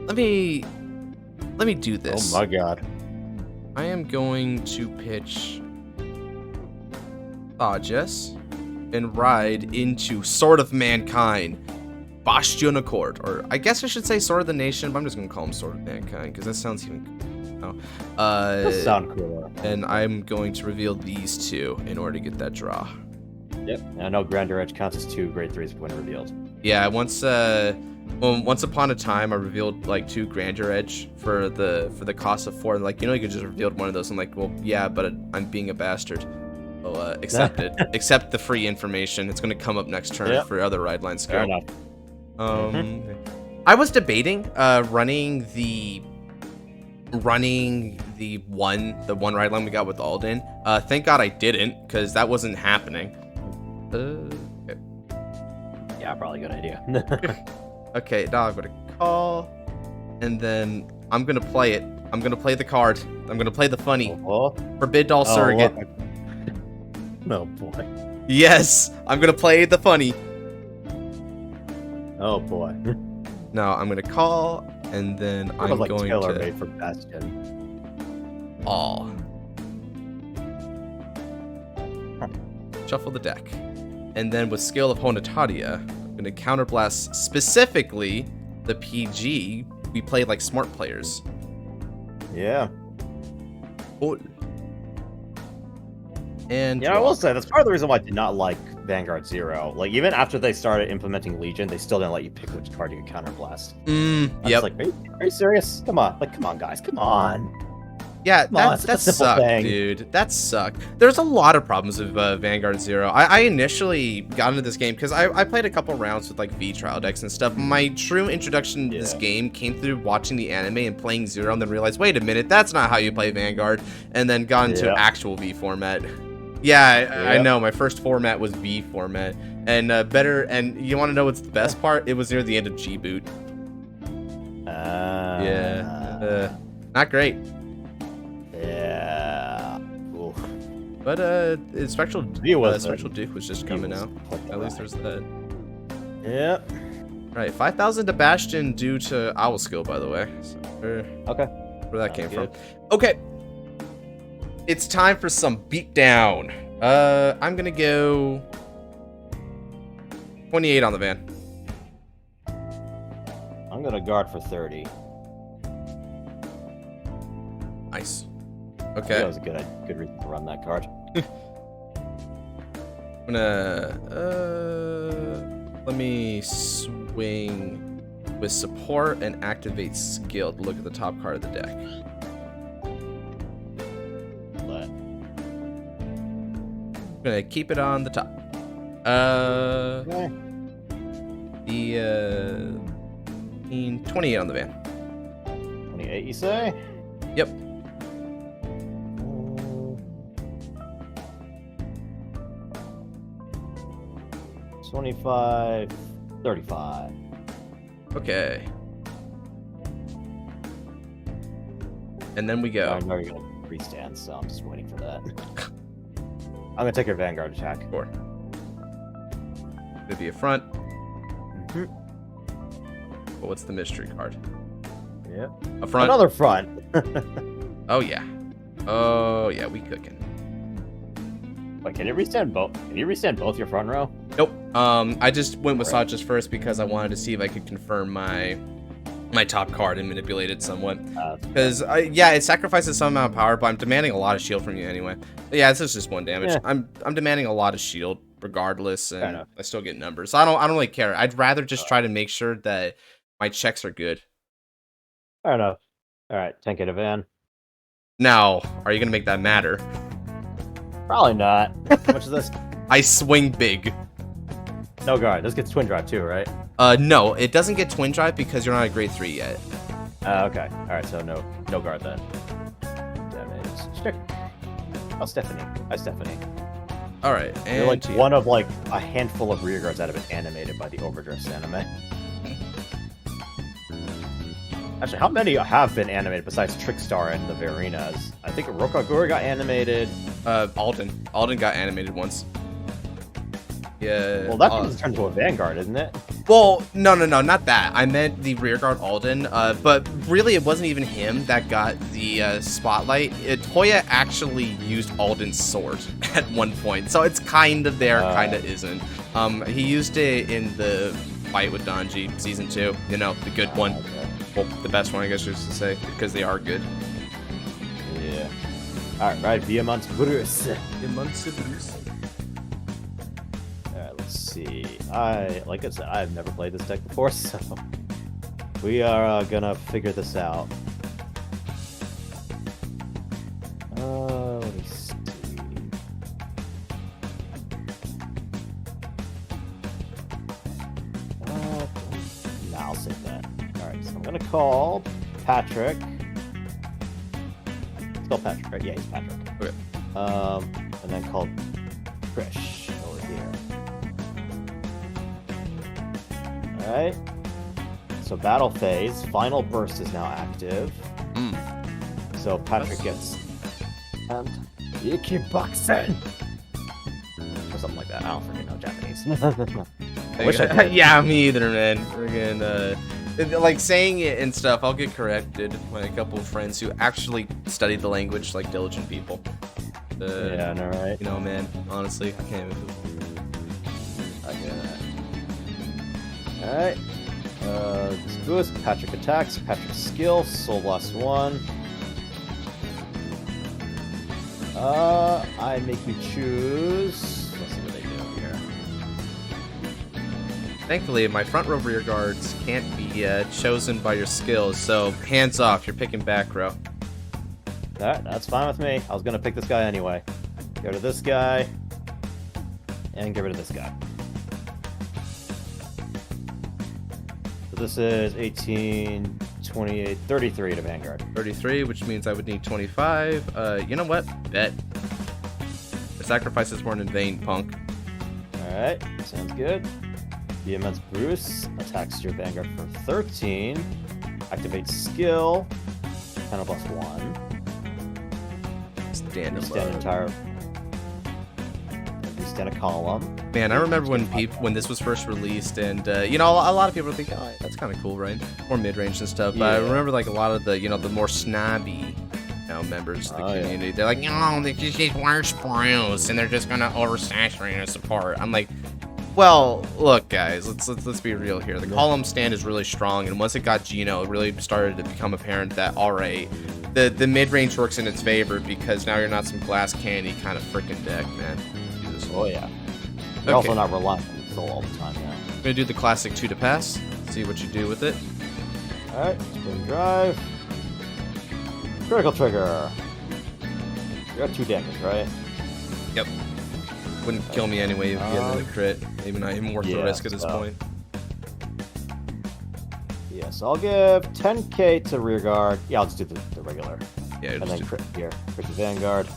let me do this.
Oh my god.
I am going to pitch Sages and ride into Sword of Mankind, Bastion Accord, or I guess I should say Sword of the Nation, but I'm just gonna call him Sword of Mankind because that sounds even cool.
Does sound cooler.
And I'm going to reveal these 2 in order to get that draw.
Yep. And I know Grander Edge counts as 2 grade 3s when revealed.
Yeah, once upon a time I revealed like 2 Grandeur Edge for the cost of 4, and like, you could just revealed one of those. I'm like, well, yeah, but I'm being a bastard. So accept it. Accept the free information. It's gonna come up next turn
Yep.
for other ride line
Fair
skill.
enough.
I was debating running the running the one ride line we got with Alden. Thank God I didn't, because that wasn't happening. Okay.
Yeah, probably a good idea.
Okay, now I'm gonna call, and then I'm gonna play it. I'm gonna play the card. I'm gonna play the funny. Forbid Doll Surrogate.
Oh boy.
Yes, I'm gonna play the funny.
Oh boy.
No, I'm gonna call, and then I'm
like
going
tailor
to.
made for Bastion.
Aw. Shuffle the deck. And then with Skill of Honataria, I'm going to counterblast specifically the PG. We play like smart players.
Yeah.
Cool. And
yeah, I will say, that's part of the reason why I did not like Vanguard 0. Like, even after they started implementing Legion, they still didn't let you pick which card you could counterblast.
Yep.
Like, are you serious? Come on. Like, come on, guys. Come on.
Yeah, that
simple
sucked,
thing.
dude. That sucked. There's a lot of problems with Vanguard 0. I initially got into this game because I played a couple rounds with like V trial decks and stuff. My true introduction to this game came through watching the anime and playing 0, and then realized, wait a minute, that's not how you play Vanguard, and then got into actual V format. Yeah, I know. My first format was V format, and better. And you want to know what's the best part? It was near the end of G boot. Yeah, not great.
Yeah. Oof.
But Spectral Duke was just coming out. At least there's that.
Yep.
Right, 5,000 to Bastion due to Owl Skill, by the way. So
okay.
Where that came from. Okay. It's time for some beatdown. I'm gonna go 28 on the van.
I'm gonna guard for 30.
Nice. Okay.
That was a good reason to run that card.
I'm gonna let me swing with support and activate skill to look at the top card of the deck. I'm gonna keep it on the top. The 28 on the van.
28, you say?
Yep.
25, 35.
Okay. And then we go.
I know you're gonna freestand, so I'm just waiting for that. I'm gonna take your Vanguard attack.
Sure. Gonna be a front. But what's the mystery card?
Yeah.
A front.
Another front.
Oh yeah. Oh yeah, we cooking.
Wait, can you restand both? Can you restand both your front row?
Nope. I just went with Sajas first because I wanted to see if I could confirm my top card and manipulate it somewhat. Because yeah, it sacrifices some amount of power, but I'm demanding a lot of shield from you anyway. But yeah, this is just 1 damage. Yeah. I'm demanding a lot of shield regardless, and I still get numbers. So I don't really care. I'd rather just try to make sure that my checks are good.
Fair enough. All right, tank it a van.
Now, are you gonna make that matter?
Probably not. How much is this?
I swing big.
No guard. This gets twin drive too, right?
No, it doesn't get twin drive because you're not a grade 3 yet.
Okay. All right, so no guard then. Damage. Sure. Oh, Stephanie. Hi, Stephanie.
All right, and
you're like one of like a handful of rear guards that have been animated by the Overdress anime. Actually, how many have been animated besides Trickstar and the Varinas? I think Rokaguri got animated.
Alden. Alden got animated once. Yeah.
Well, that thing's turned into a Vanguard, isn't it?
Well, no, not that. I meant the rearguard Alden. But really, it wasn't even him that got the spotlight. Toya actually used Alden's sword at one point, so it's kind of there, kind of isn't. He used it in the fight with Donji season 2. You know, the good one. Okay. Well, the best one, I guess, just to say, because they are good.
Yeah. All right, Viamont Bruce. Alright, let's see. Like I said, I've never played this deck before, so we are gonna figure this out. Let me see. Nah, I'll save that. Alright, so I'm gonna call Patrick. spell Patrick, right? Yeah, he's Patrick.
Okay.
And then called Krish over here. Alright. So battle phase, final burst is now active. So Patrick gets and you keep boxing or something like that. I don't freaking know Japanese. I wish I did.
Yeah, me either, man. Friggin' like saying it and stuff, I'll get corrected by a couple of friends who actually studied the language like diligent people.
Yeah, I know, right?
You know, man, honestly, I can't even.
I get it. Alright. This boost, Patrick attacks, Patrick skill, Soul Blast 1. I make you choose. Let's see what they do here.
Thankfully, my front row rear guards can't be chosen by your skills, so hands off, you're picking back row.
Alright, that's fine with me. I was gonna pick this guy anyway. Get rid of this guy. And get rid of this guy. So this is 18, 28, 33 to Vanguard.
33, which means I would need 25. You know what? Bet. The sacrifices weren't in vain, punk.
Alright, sounds good. The Immense Bruce attacks your Vanguard for 13. Activates skill. 10 plus 1.
Stand
a column.
Man, I remember when this was first released, and you know, a lot of people think, oh, that's kind of cool, right? Or mid-range and stuff.
Yeah.
But I remember like a lot of the, you know, the more snobby, members of the community. Yeah. They're like, no, they just use worse Bruce, and they're just gonna oversaturate us apart. I'm like, well, look, guys, let's be real here. The column stand is really strong, and once it got Geno, it really started to become apparent that all right, the mid-range works in its favor because now you're not some glass candy kind of freaking deck, man.
Oh yeah. You're also not relying on the soul all the time now.
I'm gonna do the classic 2 to pass. See what you do with it.
Alright, spin drive. Critical trigger. You got 2 damage, right?
Yep. Wouldn't kill me anyway if you get another crit. Maybe not even worth the risk at this point.
Yes, I'll give 10k to rear guard. Yeah, I'll just do the regular.
Yeah,
and then crit here. Crit to Vanguard.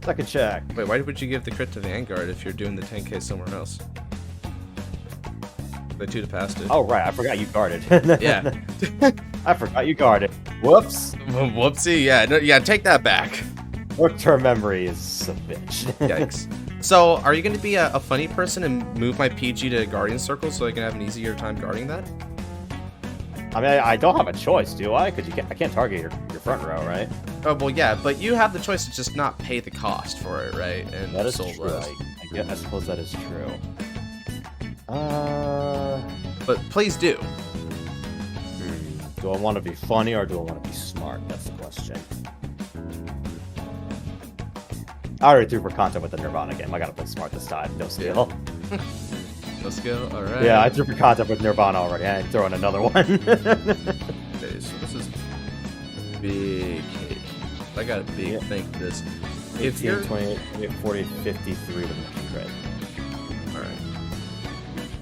Second check.
Wait, why would you give the crit to Vanguard if you're doing the 10k somewhere else? The 2 to pass did.
Oh, right. I forgot you guarded.
Yeah.
I forgot you guarded. Whoops.
Whoopsie. Yeah, no, yeah, take that back.
Short-term memory is a bitch.
Yikes. So, are you going to be a funny person and move my PG to Guardian Circle so I can have an easier time guarding that?
I mean, I don't have a choice, do I? Because I can't target your front row, right?
Oh, well, yeah, but you have the choice to just not pay the cost for it, right? And
that is true. I suppose that is true.
But please do.
Do I want to be funny or do I want to be smart? That's the question. I already threw for content with the Nirvana game. I gotta play smart this time. No skill.
Let's go. All right.
Yeah, I threw for content with Nirvana already. I ain't throwing another one.
Okay, so this is big hit. I got a big thing for this.
18, 28, 40, 53 with mission crit.
All right.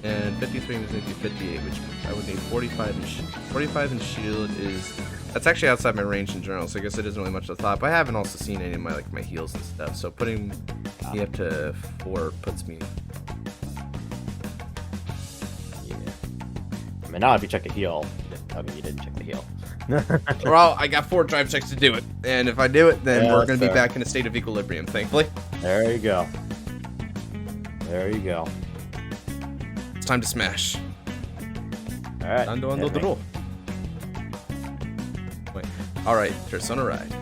And 53 is going to be 58, which I would need 45 and 45 and shield is... That's actually outside my range in general, so I guess it isn't really much of a thought. But I haven't also seen any of my heals and stuff, so putting me up to 4 puts me...
Yeah. I mean, now if you check a heal, I mean, you didn't check the heal.
Well, I got 4 drive checks to do it, and if I do it, then we're going to be back in a state of equilibrium, thankfully.
There you go. There you go.
It's time to smash.
All right.
Time to undo the rule. Wait. All right, Persona Ride.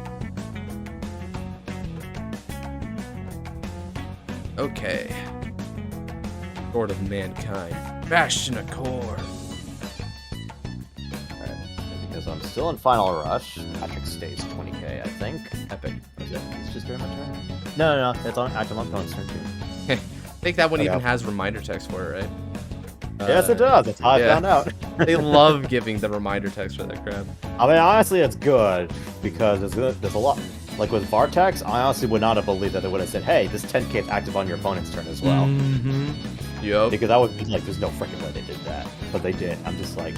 Okay. Sword of Mankind. Bastion Accord.
Because I'm still in Final Rush. Patrick stays 20k, I think.
Epic.
Is it? It's just during my turn? No. It's on actually on opponent's turn too.
I think that one even has reminder text for it, right?
Yes, it does. That's how I found out.
They love giving the reminder text for that crap.
I mean, honestly, it's good because there's a lot. Like with Vartex, I honestly would not have believed that they would have said, "Hey, this 10k is active on your opponent's turn as well."
Mm-hmm. Yep.
Because I would be like, "There's no freaking way they did that," but they did. I'm just like,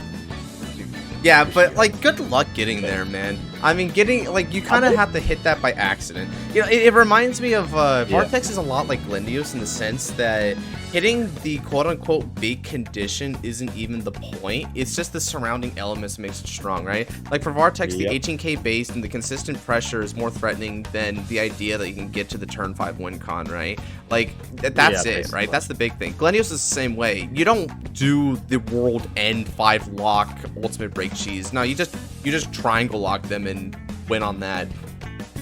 yeah, but like, good luck getting there, man. I mean, getting, like, you kind of have to hit that by accident. You know, it reminds me of, Vortex is a lot like Glendios in the sense that hitting the quote-unquote big condition isn't even the point. It's just the surrounding elements makes it strong, right? Like, for Vortex, the 18k base and the consistent pressure is more threatening than the idea that you can get to the turn 5 win con, right? Like, that's it,
basically.
right? That's the big thing. Glendios is the same way. You don't do the world end 5 lock ultimate break cheese. No, you just triangle lock them and win on that.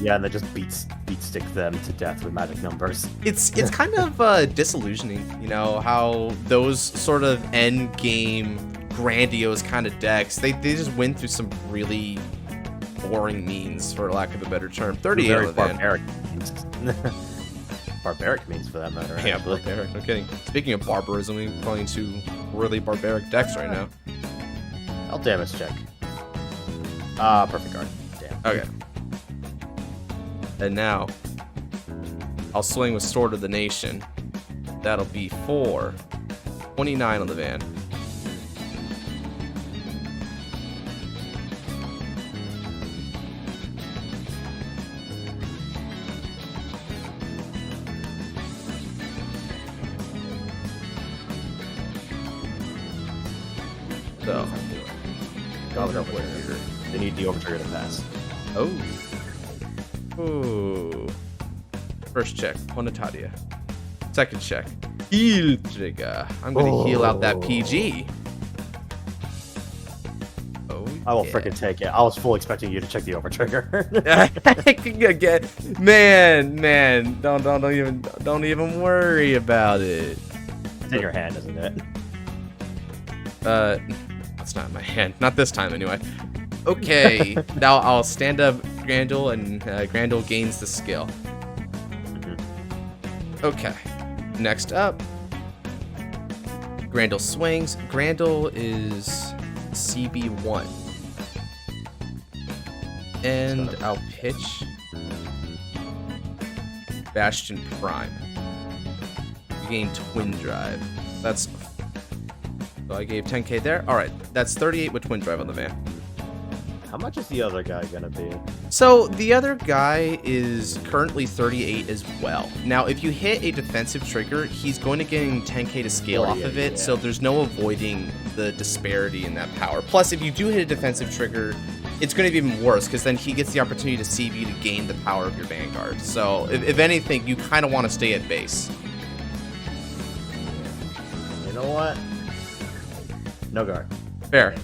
Yeah, and then just beat stick them to death with magic numbers.
It's kind of disillusioning, you know, how those sort of end game grandiose kind of decks, they just win through some really boring means, for lack of a better term. 38
very
of them.
barbaric means. Barbaric means for that matter.
Yeah,
actually.
barbaric. No kidding. Speaking of barbarism, we're playing 2 really barbaric decks right now.
I'll damage check. Perfect guard. Damn.
Okay. And now, I'll swing with Sword of the Nation. That'll be 4. 29 on the van. So,
They need the overtrigger to pass.
oh. Ooh. First check, Ponatadia. Second check, heal trigger. I'm gonna heal out that PG. Oh,
I will frickin' take it. I was fully expecting you to check the overtrigger.
man, don't even worry about it.
It's in your hand, isn't it?
That's not in my hand. Not this time, anyway. Okay, now I'll stand up Grandel, and Grandel gains the skill. Okay, next up, Grandel swings. Grandel is CB1. And I'll pitch Bastion Prime. You gain Twin Drive. That's... So I gave 10k there. Alright, that's 38 with Twin Drive on the van.
How much is the other guy gonna be?
So the other guy is currently 38 as well. Now, if you hit a defensive trigger, he's going to gain 10k to scale off of it, so there's no avoiding the disparity in that power. Plus, if you do hit a defensive trigger, it's going to be even worse, because then he gets the opportunity to CB to gain the power of your Vanguard. So, if anything, you kind of want to stay at base.
You know what? No guard.
Fair.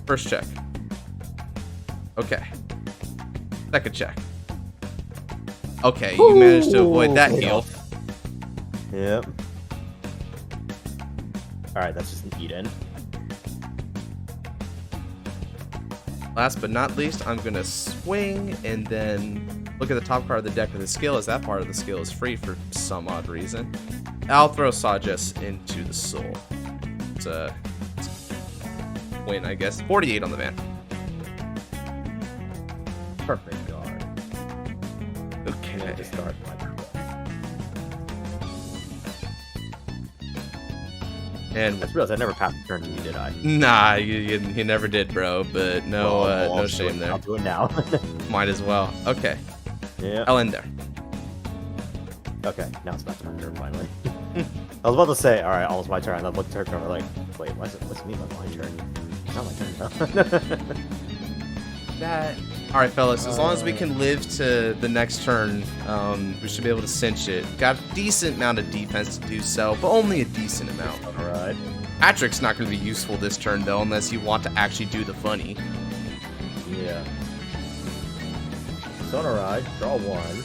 First check. Okay. Second check. Okay, you managed to avoid that heal.
Yep. Alright, that's just an eat-in.
Last but not least, I'm going to swing and then look at the top card of the deck with the skill, as that part of the skill is free for some odd reason. I'll throw Sajas into the soul. It's a win, I guess. 48 on the van.
Perfect guard.
Okay.
Discard my
And
I just realized I never passed the turn to you, did I?
nah, you never did, bro. But no, no shame there.
I'll do it now.
Might as well. Okay,
Yeah.
I'll end there.
Okay, now it's back to my turn finally. I was about to say, alright, almost my turn. I looked at her and I'm like, wait, what's me about my turn? It's not my turn, though.
That. All right, fellas. As long as we can live to the next turn, we should be able to cinch it. Got a decent amount of defense to do so, but only a decent amount.
Alright.
Patrick's not going to be useful this turn, though, unless you want to actually do the funny.
Yeah. So alright, draw one.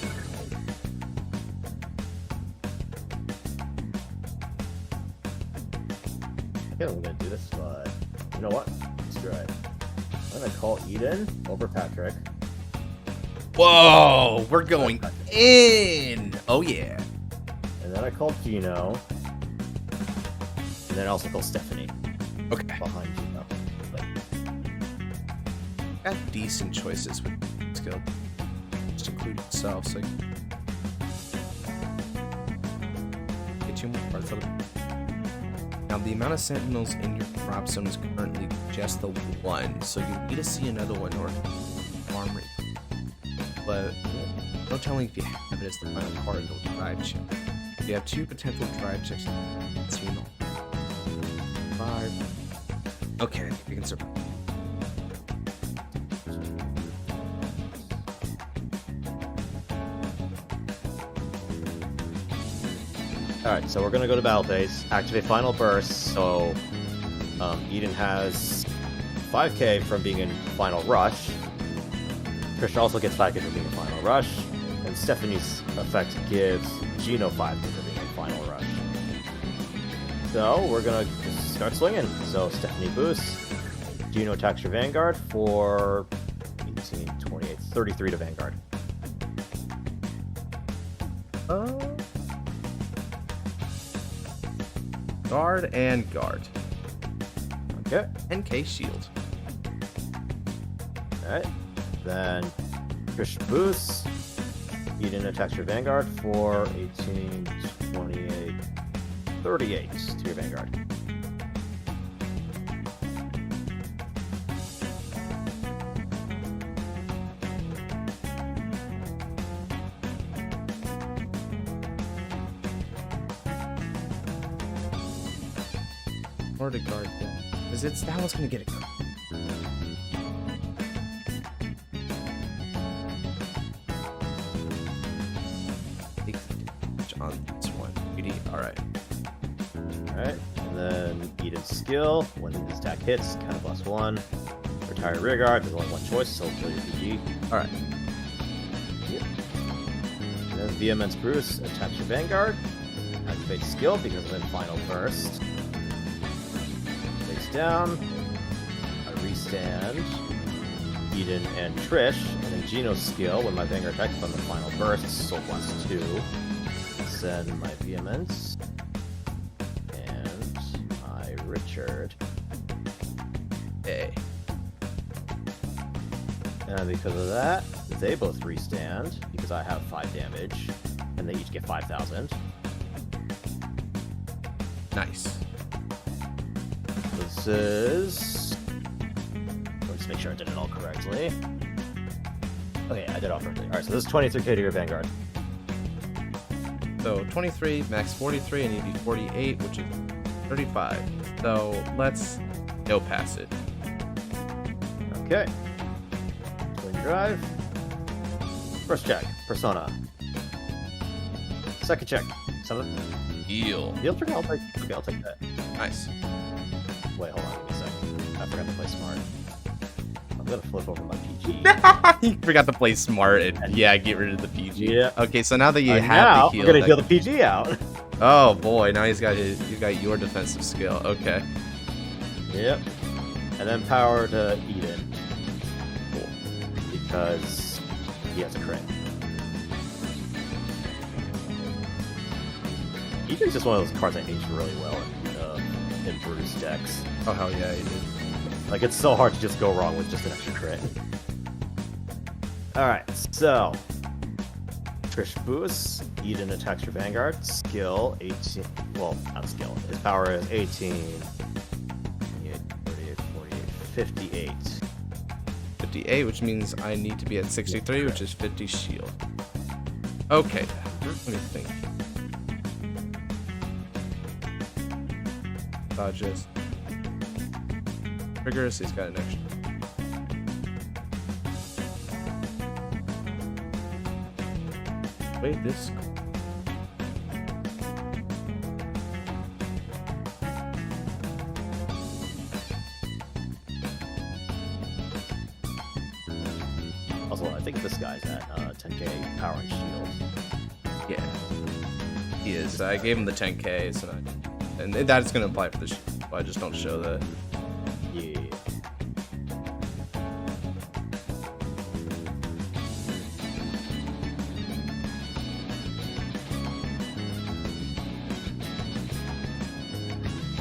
I think I'm gonna do this, but you know what? Screw it. I'm gonna call Eden over Patrick.
Whoa, we're going in. Oh, yeah.
And then I call Gino. And then I also call Stephanie.
Okay.
Behind Gino.
Got decent choices with skill. Just include itself, so get 2 more cards out of it. Now, the amount of sentinels in your drop zone is currently just the 1, so you need to see another one or Armory. But don't tell me if you have it as the final card of the drive check. You have 2 potential drive checks. So you know. 5. Okay, we can survive.
Alright, so we're gonna go to battle phase, activate final burst, so Eden has 5k from being in final rush. Trish also gets 5k from being in final rush, and Stephanie's effect gives Gino 5k for being in final rush. So we're gonna just start swinging. So Stephanie boosts, Gino attacks your Vanguard for 18, 28, 33 to Vanguard.
Guard and guard.
Okay.
10k shield.
Alright. Then Trish boosts. Eden attacks your Vanguard for 18, 28, 38 to your Vanguard.
Or to guard that. Because it's that one's gonna get it. On this one. Alright.
Alright. And then Eden's skill. When his attack hits, kind of +1. Retire rear guard. There's only one choice, so kill your PG.
Alright.
Yep. And then Vehement's Bruce attacks your Vanguard. Activate skill because of in final burst. Down. I restand Eden and Trish, and then Gino's skill when my Vanguard attacks on the final burst, so +2. Send my Vehemence and my Richard.
Hey.
And because of that, they both restand because I have 5 damage, and they each get 5,000.
Nice.
This is... Let's make sure I did it all correctly. Okay, I did it all correctly. Alright, so this is 23k to your Vanguard.
So 23, max 43, and you'd be 48, which is 35. So let's go pass it.
Okay. Twin drive. First check, Persona. Second check, 7.
Heal.
Heal trigger? Okay, I'll take that.
Nice.
Wait, hold on, give me a second. I forgot to play smart. I'm gonna flip over my PG.
You forgot to play smart and yeah, get rid of the PG.
Yeah.
Okay, so now that you have
now
the heal,
we're gonna heal the PG out.
Oh boy, now you got your defensive skill. Okay.
Yep. And then power to Eden. Cool. Because he has a crit. Eden's just one of those cards I age really well in Bruce decks.
Oh hell yeah, you did.
Like, it's so hard to just go wrong with just an extra crit. Alright, so Trish boosts, Eden attacks your Vanguard, skill 18, well, not skill, his power is 18, 28, 38, 48, 58.
58, which means I need to be at 63, which is 50 shield. Okay, let me think. Dodges. Triggers, he's got an extra. Wait, this.
Also, I think this guy's at 10k power and shield.
Yeah, he is. I gave him the 10k, so and that's gonna apply for the shield. I just don't show that.
Yeah.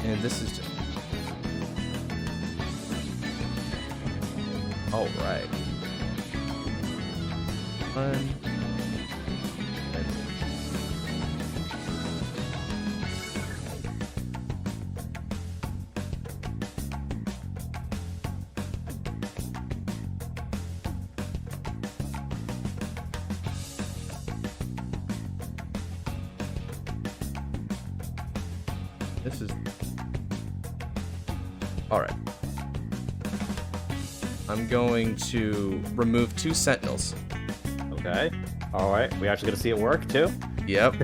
And this is just... All right. One. This is... Alright. I'm going to remove 2 sentinels.
Okay. Alright, we actually gonna see it work, too?
Yep.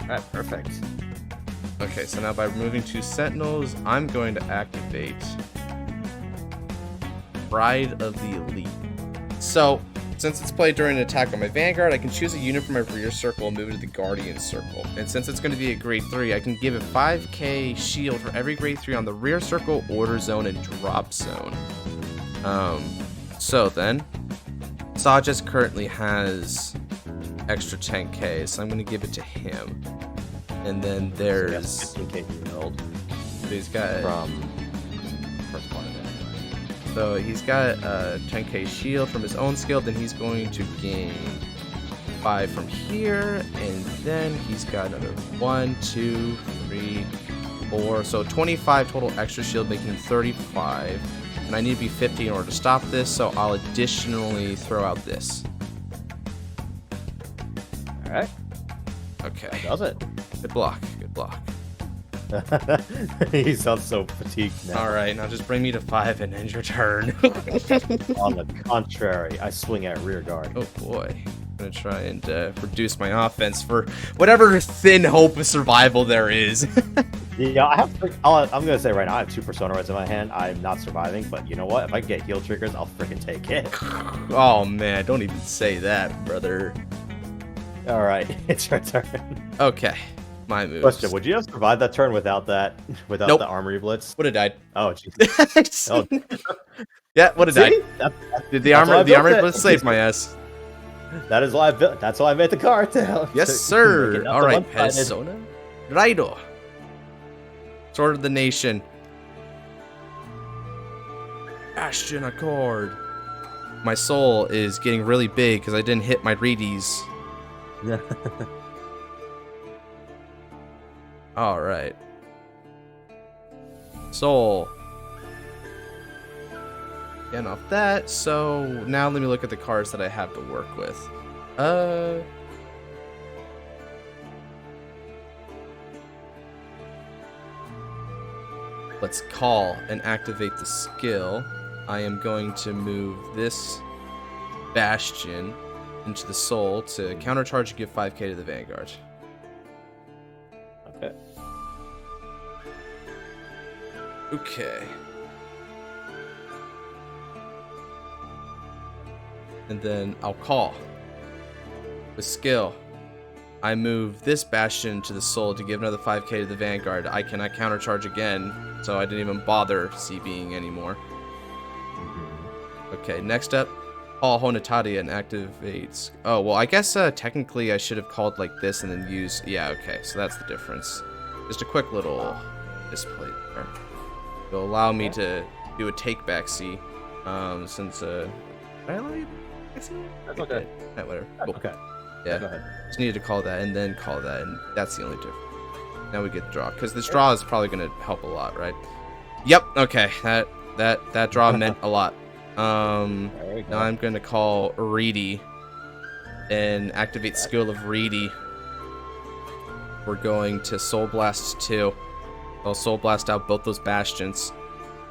Alright, perfect.
Okay, so now by removing 2 sentinels, I'm going to activate Bride of the Elite. So, since it's played during an attack on my Vanguard, I can choose a unit from my rear circle and move it to the Guardian circle. And since it's going to be a grade 3, I can give it 5k shield for every grade 3 on the rear circle, order zone, and drop zone. So then, Sajas currently has extra 10k, so I'm going to give it to him. And then there's...
So 15k build.
He's got...
From first one of it.
So he's got 10k shield from his own skill, then he's going to gain 5 from here, and then he's got another 1, 2, 3, 4, so 25 total extra shield, making 35. And I need to be 50 in order to stop this, so I'll additionally throw out this.
Alright.
Okay.
That does it.
Good block. Good block.
He sounds so fatigued now.
Alright, now just bring me to 5 and end your turn.
On the contrary, I swing at rear guard.
Oh boy. I'm gonna try and reduce my offense for whatever thin hope of survival there is.
Yeah, I'm gonna say right now, I have 2 Persona Reds in my hand. I'm not surviving, but you know what? If I can get heal triggers, I'll freaking take it.
Oh man, don't even say that, brother.
Alright, it's your turn.
Okay, my move.
Question, would you have survived that turn without that, without
Nope.
the Armory Blitz?
Would have died.
Oh, jeez. Oh.
Yeah, would have died.
See?
The armor blitz saved my ass.
That is why I built. That's why I made the card now.
Yes, sir. All right, Persona. Raido. Sword of the Nation. Bastion Accord. My soul is getting really big because I didn't hit my readies. All right. Soul. Getting off that. So now let me look at the cards that I have to work with. Let's call and activate the skill. I am going to move this Bastion into the Soul to countercharge and give 5k to the Vanguard.
Okay.
Okay. And then I'll call. With skill, I move this Bastion to the Soul to give another 5k to the Vanguard. I cannot countercharge again, so I didn't even bother CBing anymore. Okay, next up, call Honataria and activates... Oh, well, I guess technically I should have called like this and then use... Yeah, okay, so that's the difference. Just a quick little display there. It'll allow me to do a take-back C, since... Did I allow you to see?
That's okay.
Yeah, whatever.
That's
Cool.
okay.
Yeah,
Go ahead.
just needed to call that and then call that, and that's the only difference. Now we get the draw, because this draw is probably going to help a lot, right? Yep, okay, that draw meant a lot. Now I'm going to call Reedy and activate skill of Reedy. We're going to Soul Blast 2. I'll Soul Blast out both those Bastions.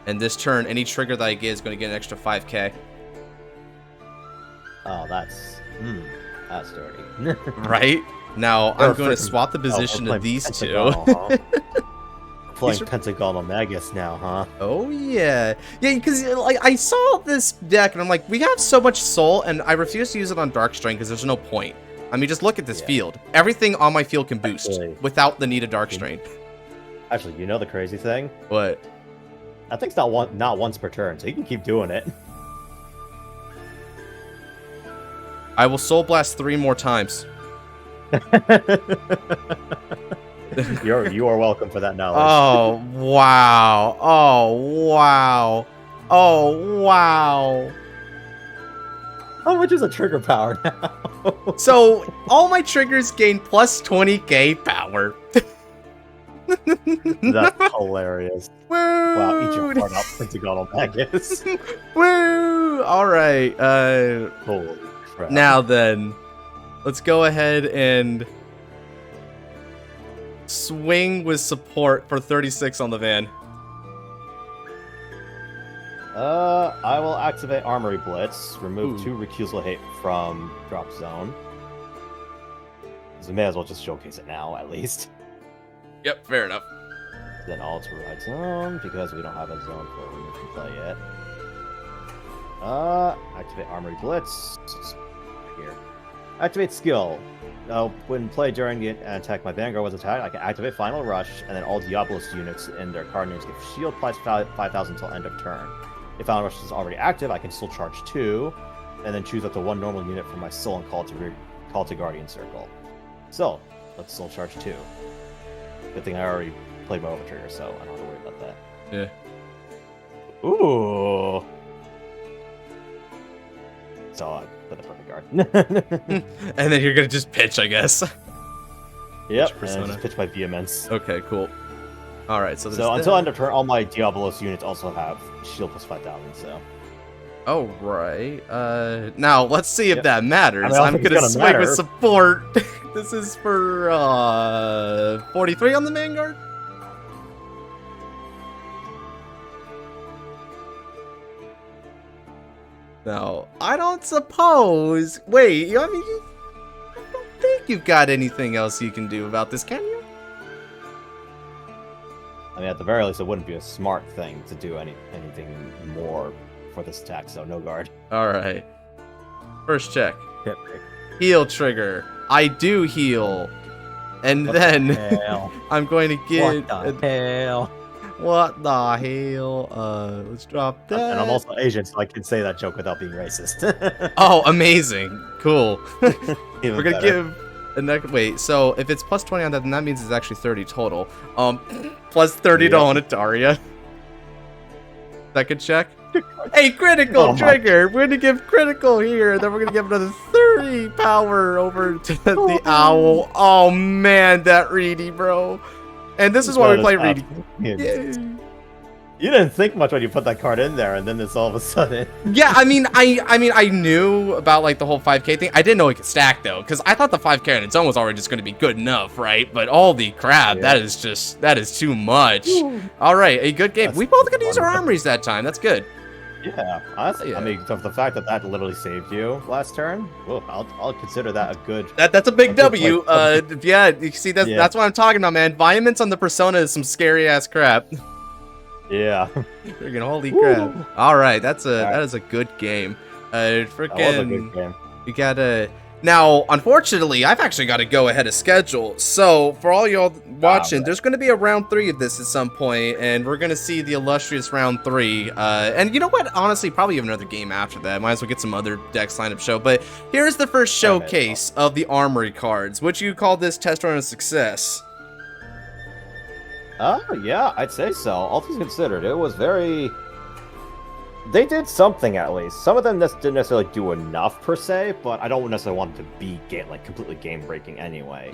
And this turn, any trigger that I get is going to get an extra 5k.
Oh, that's dirty.
Right? Now, I'm going to swap the position of these two.
Playing Pentagonal Magus now, huh?
Oh, yeah. Yeah, because like, I saw this deck, and I'm like, we have so much soul, and I refuse to use it on Dark Strain because there's no point. I mean, just look at this field. Everything on my field can boost without the need of Dark Strain.
Actually, you know the crazy thing?
What?
That thing's not once per turn, so you can keep doing it.
I will Soul Blast 3 more times.
You are welcome for that knowledge.
Oh, wow. Oh, wow. Oh, wow.
How much is a trigger power now?
So, all my triggers gain plus 20k power.
That's hilarious.
Woo!
Wow, eat your heart out, Pentagonal Magus.
Woo! Alright,
Holy crap.
now then, let's go ahead and swing with support for 36 on the van.
I will activate Armory Blitz, remove
Ooh.
2 recusal hate from drop zone. So we may as well just showcase it now, at least.
Yep, fair enough.
Then alter ride zone, because we don't have a zone for when we can play yet. Activate Armory Blitz. Here. Activate skill. When played during the attack my Vanguard was attacked, I can activate Final Rush, and then all Diabolos units in their card names get shield plus 5,000 until end of turn. If Final Rush is already active, I can still charge 2, and then choose up to 1 normal unit from my soul and call to Guardian Circle. So, let's soul charge 2. Good thing I already played my Overtrigger, so I don't have to worry about that.
Yeah.
Ooh. So I put the perfect guard.
And then you're gonna just pitch, I guess.
Yep,
Persona.
and just pitch my Vehemence.
Okay, cool. All right, so
until end of turn, all my Diabolos units also have shield plus 5,000. So.
Oh right. Now let's see if that matters.
I
I'm
think
gonna
it's
swing
matter.
with support. This is for 43 on the Vanguard. No, I don't suppose. Wait, I mean, I don't think you've got anything else you can do about this, can you?
I mean, at the very least, it wouldn't be a smart thing to do anything more for this attack, so no guard.
All right. First check.
Yep.
Heal trigger. I do heal. And then I'm going to get...
What the hell?
What the hell? Let's drop that.
And I'm also Asian, so I can say that joke without being racist.
Oh, amazing. Cool.
Even
We're going to
better.
give... Wait, so if it's plus 20 on that, then that means it's actually 30 total. Plus 30 to Onitaria. Second check. Hey, critical trigger! We're gonna give critical here, then we're gonna give another 30 power over to the owl. Oh man, that Reedy, bro. And this is why we play Reedy.
You didn't think much when you put that card in there, and then it's all of a sudden.
Yeah, I mean, I knew about like the whole 5k thing. I didn't know it could stack though, because I thought the 5k on its own was already just gonna be good enough, right? But holy crap, that is too much. All right, a good game. We both got to use our armories that time. That's good.
Yeah, honestly, I mean, the fact that that literally saved you last turn, well, I'll consider that a good.
That's a big W. Yeah, you see, that's what I'm talking about, man. Vehemence on the Persona is some scary ass crap.
Yeah.
Freaking holy crap! All right, that is a good game. Freaking.
That was a good game.
You gotta. Now, unfortunately, I've actually got to go ahead of schedule. So, for all y'all watching, there's going to be a round 3 of this at some point, and we're going to see the illustrious round 3. And you know what? Honestly, probably have another game after that. Might as well get some other decks lineup show. But here's the first showcase of the Armory cards. Would you call this test run a success?
Yeah, I'd say so. All things considered, it was very... They did something, at least. Some of them didn't necessarily do enough, per se, but I don't necessarily want it to be completely game-breaking anyway.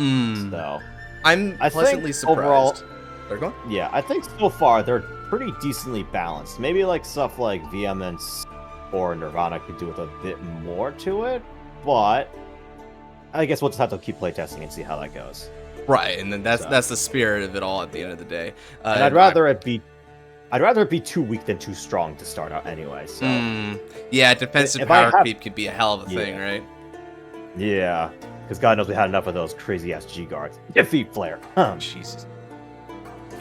So,
I'm pleasantly surprised.
Overall, yeah, I think so far they're pretty decently balanced. Maybe like stuff like Vehemence or Nirvana could do with a bit more to it, but I guess we'll just have to keep playtesting and see how that goes.
Right, and then that's the spirit of it all at the end of the day.
And I'd rather it be too weak than too strong to start out anyway. So
yeah, defensive power creep could be a hell of a thing, right?
Yeah, because God knows we had enough of those crazy ass G guards. Defeat Flare.
Jesus.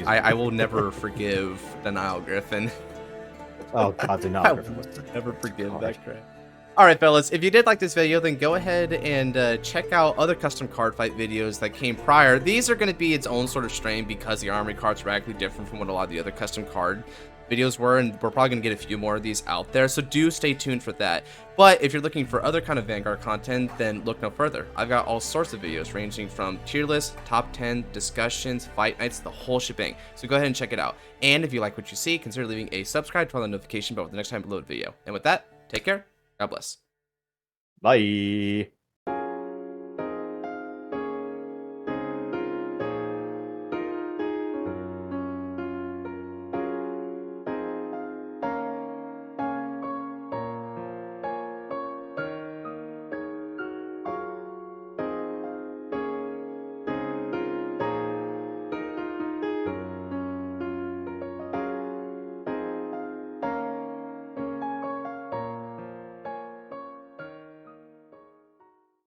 I will never forgive Denial Griffin.
Oh God, Denial Griffin was
never forgive that crap. All right, fellas, if you did like this video, then go ahead and check out other custom card fight videos that came prior. These are going to be its own sort of strain because the Armory cards are radically different from what a lot of the other custom card videos were, and we're probably going to get a few more of these out there, so do stay tuned for that. But if you're looking for other kind of Vanguard content, then look no further. I've got all sorts of videos ranging from tier lists, top 10, discussions, fight nights, the whole shebang. So go ahead and check it out. And if you like what you see, consider leaving a subscribe, turn on the notification bell for the next time I upload a video. And with that, take care. God bless.
Bye.